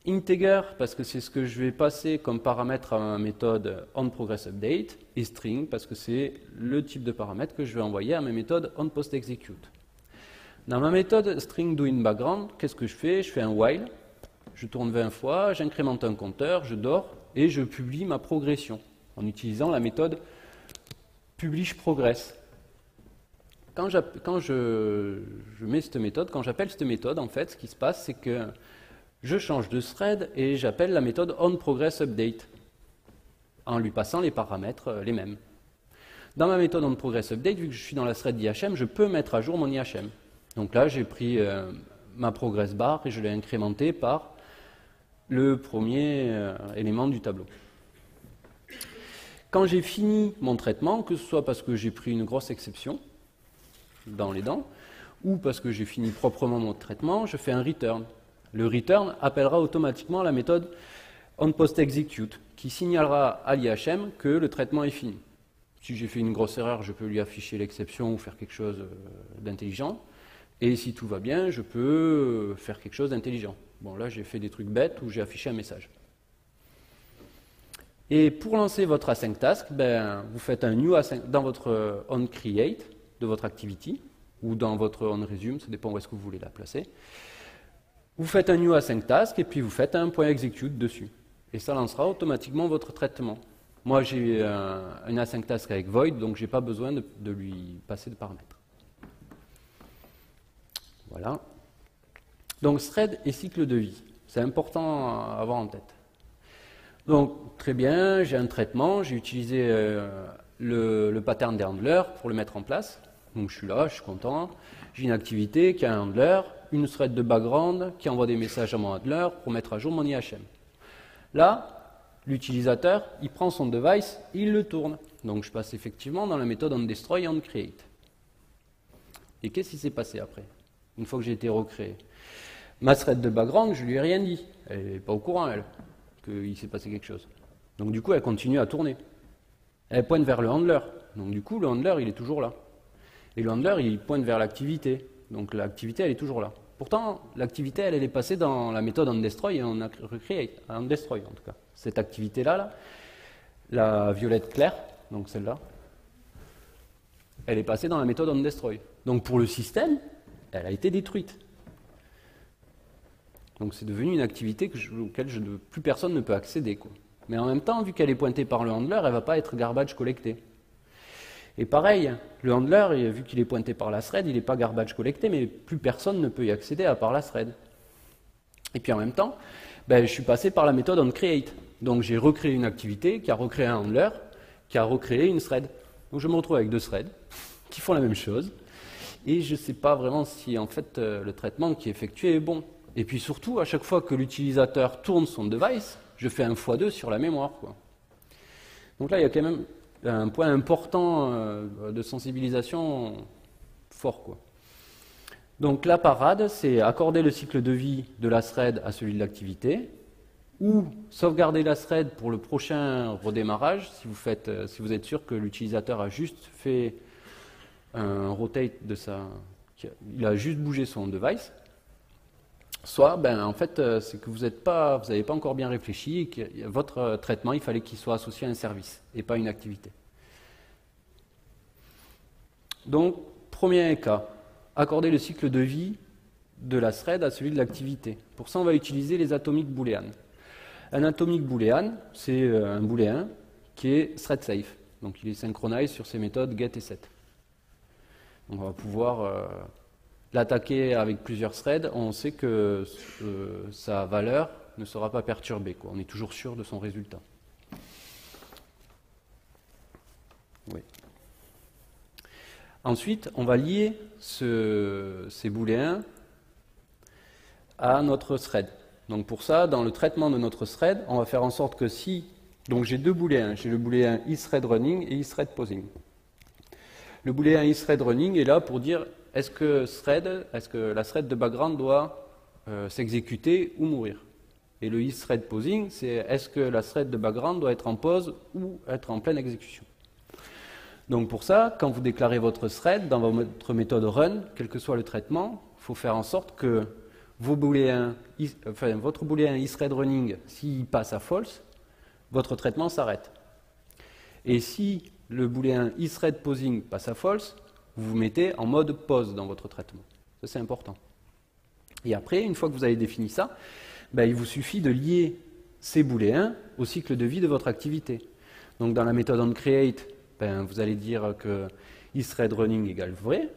Integer parce que c'est ce que je vais passer comme paramètre à ma méthode onProgressUpdate. Et string parce que c'est le type de paramètre que je vais envoyer à ma méthode onPostExecute. Dans ma méthode string doInBackground, qu'est-ce que je fais? Je fais un while, je tourne 20 fois, j'incrémente un compteur, je dors et je publie ma progression en utilisant la méthode publishProgress. Quand je mets cette méthode, quand j'appelle cette méthode, en fait, ce qui se passe, c'est que je change de thread et j'appelle la méthode onProgressUpdate en lui passant les paramètres les mêmes. Dans ma méthode onProgressUpdate, vu que je suis dans la thread d'IHM, je peux mettre à jour mon IHM. Donc là, j'ai pris ma progress bar et je l'ai incrémenté par le premier élément du tableau. Quand j'ai fini mon traitement, que ce soit parce que j'ai pris une grosse exception dans les dents, ou parce que j'ai fini proprement mon traitement, je fais un return. Le return appellera automatiquement la méthode onPostExecute, qui signalera à l'IHM que le traitement est fini. Si j'ai fait une grosse erreur, je peux lui afficher l'exception ou faire quelque chose d'intelligent. Et si tout va bien, je peux faire quelque chose d'intelligent. Bon, là, j'ai fait des trucs bêtes où j'ai affiché un message. Et pour lancer votre async task, vous faites un new async dans votre onCreate de votre activity, ou dans votre onResume, ça dépend où est-ce que vous voulez la placer. Vous faites un new async task et puis vous faites un .execute dessus. Et ça lancera automatiquement votre traitement. Moi, j'ai une async task avec void, donc je n'ai pas besoin de lui passer de paramètres. Voilà. Donc, thread et cycle de vie. C'est important à avoir en tête. Donc, très bien, j'ai un traitement, j'ai utilisé le pattern des handlers pour le mettre en place. Donc, je suis là, je suis content. J'ai une activité qui a un handler, une thread de background qui envoie des messages à mon handler pour mettre à jour mon IHM. Là, l'utilisateur, il prend son device, il le tourne. Donc, je passe effectivement dans la méthode onDestroy et onCreate. Et qu'est-ce qui s'est passé après, une fois que j'ai été recréé? Ma thread de background, je lui ai rien dit. Elle n'est pas au courant, elle, qu'il s'est passé quelque chose. Donc, du coup, elle continue à tourner. Elle pointe vers le handler. Donc, du coup, le handler, il est toujours là. Et le handler, il pointe vers l'activité. Donc, l'activité, elle est toujours là. Pourtant, l'activité, elle est passée dans la méthode onDestroy et onCreate. onDestroy, en tout cas. Cette activité-là, la violette claire, donc celle-là, elle est passée dans la méthode onDestroy. Donc pour le système, elle a été détruite. Donc c'est devenu une activité auquel plus personne ne peut accéder, quoi. Mais en même temps, vu qu'elle est pointée par le handler, elle ne va pas être garbage collecté. Et pareil, le handler, vu qu'il est pointé par la thread, il n'est pas garbage collecté, mais plus personne ne peut y accéder à part la thread. Et puis en même temps, je suis passé par la méthode onCreate. Donc j'ai recréé une activité qui a recréé un handler, qui a recréé une thread. Donc je me retrouve avec deux threads qui font la même chose. Et je ne sais pas vraiment si en fait le traitement qui est effectué est bon. Et puis surtout, à chaque fois que l'utilisateur tourne son device, je fais un x2 sur la mémoire, quoi. Donc là, il y a quand même un point important de sensibilisation fort, quoi. Donc la parade, c'est accorder le cycle de vie de la thread à celui de l'activité, ou sauvegarder la thread pour le prochain redémarrage, si vous êtes sûr que l'utilisateur a juste fait un rotate il a juste bougé son device. Soit, en fait, c'est que vous n'avez pas encore bien réfléchi et que votre traitement, il fallait qu'il soit associé à un service et pas une activité. Donc, premier cas, accorder le cycle de vie de la thread à celui de l'activité. Pour ça, on va utiliser les atomic boolean. Un atomic boolean, c'est un booléen qui est thread safe. Donc, il est synchronisé sur ces méthodes get et set. Donc, on va pouvoir l'attaquer avec plusieurs threads, on sait que sa valeur ne sera pas perturbée, quoi. On est toujours sûr de son résultat. Oui. Ensuite, on va lier ces booléens à notre thread. Donc pour ça, dans le traitement de notre thread, on va faire en sorte que si... Donc j'ai deux booléens, j'ai le booléen isThreadRunning et isThreadPausing. Le booléen isThreadRunning est là pour dire est-ce que la thread de background doit s'exécuter ou mourir. Et le isThreadPausing, c'est est-ce que la thread de background doit être en pause ou être en pleine exécution. Donc pour ça, quand vous déclarez votre thread dans votre méthode run, quel que soit le traitement, il faut faire en sorte que votre booléen isThreadRunning, s'il passe à false, votre traitement s'arrête. Et si le booléen isThreadPausing passe à false, vous vous mettez en mode pause dans votre traitement. Ça, c'est important. Et après, une fois que vous avez défini ça, il vous suffit de lier ces booléens au cycle de vie de votre activité. Donc, dans la méthode onCreate, vous allez dire que isThreadRunning égale vrai.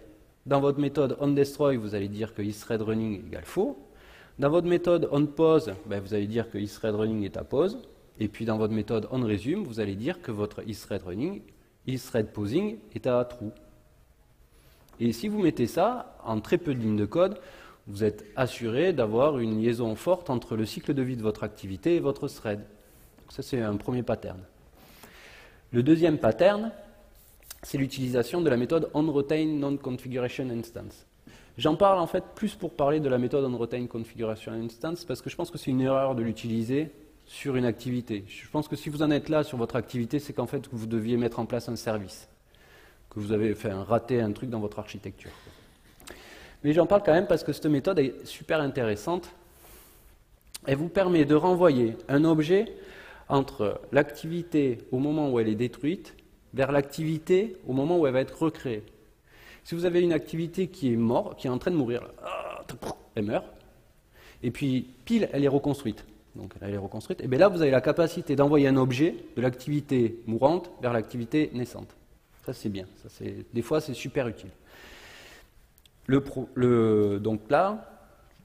Dans votre méthode onDestroy, vous allez dire que isThreadRunning égale faux. Dans votre méthode onPause, vous allez dire que isThreadRunning est à pause. Et puis, dans votre méthode onResume, vous allez dire que votre isThreadPausing est à true. Et si vous mettez ça en très peu de lignes de code, vous êtes assuré d'avoir une liaison forte entre le cycle de vie de votre activité et votre thread. Donc ça, c'est un premier pattern. Le deuxième pattern, c'est l'utilisation de la méthode onRetaiNonConfigurationInstance. J'en parle en fait plus pour parler de la méthode onRetaiNConfigurationInstance parce que je pense que c'est une erreur de l'utiliser sur une activité. Je pense que si vous en êtes là sur votre activité, c'est qu'en fait vous deviez mettre en place un service, que vous avez raté un truc dans votre architecture. Mais j'en parle quand même parce que cette méthode est super intéressante. Elle vous permet de renvoyer un objet entre l'activité au moment où elle est détruite vers l'activité au moment où elle va être recréée. Si vous avez une activité qui est morte, qui est en train de mourir, elle meurt, et puis pile, elle est reconstruite. Donc elle est reconstruite, et bien là vous avez la capacité d'envoyer un objet de l'activité mourante vers l'activité naissante. Ça c'est bien, des fois c'est super utile. Donc là,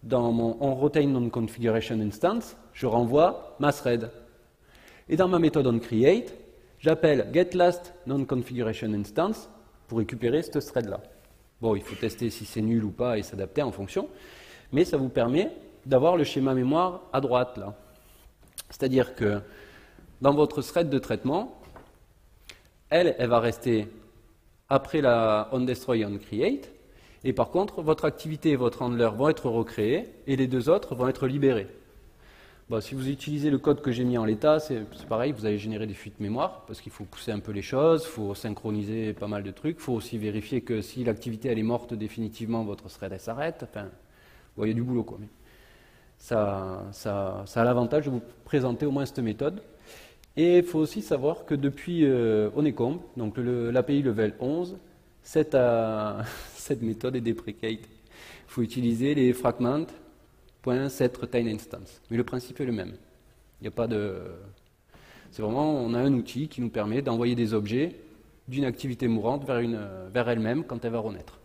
dans mon onRetaiNonConfigurationInstance, je renvoie ma thread. Et dans ma méthode onCreate, j'appelle getLastNonConfigurationInstance pour récupérer cette thread-là. Bon, il faut tester si c'est nul ou pas et s'adapter en fonction, mais ça vous permet d'avoir le schéma mémoire à droite là. C'est-à-dire que dans votre thread de traitement, elle va rester après la onDestroy et onCreate, et par contre, votre activité et votre handler vont être recréés, et les deux autres vont être libérés. Bon, si vous utilisez le code que j'ai mis en l'état, c'est pareil, vous allez générer des fuites mémoire, parce qu'il faut pousser un peu les choses, il faut synchroniser pas mal de trucs, il faut aussi vérifier que si l'activité elle est morte définitivement, votre thread elle s'arrête, enfin, bon, il y a du boulot quoi. Mais ça a l'avantage de vous présenter au moins cette méthode. Et il faut aussi savoir que depuis Honeycomb, donc l'API level 11, cette méthode est déprecate. Il faut utiliser les fragment.setRetaininstance. Mais le principe est le même. Il n'y a pas de... C'est vraiment, on a un outil qui nous permet d'envoyer des objets d'une activité mourante vers elle-même quand elle va renaître.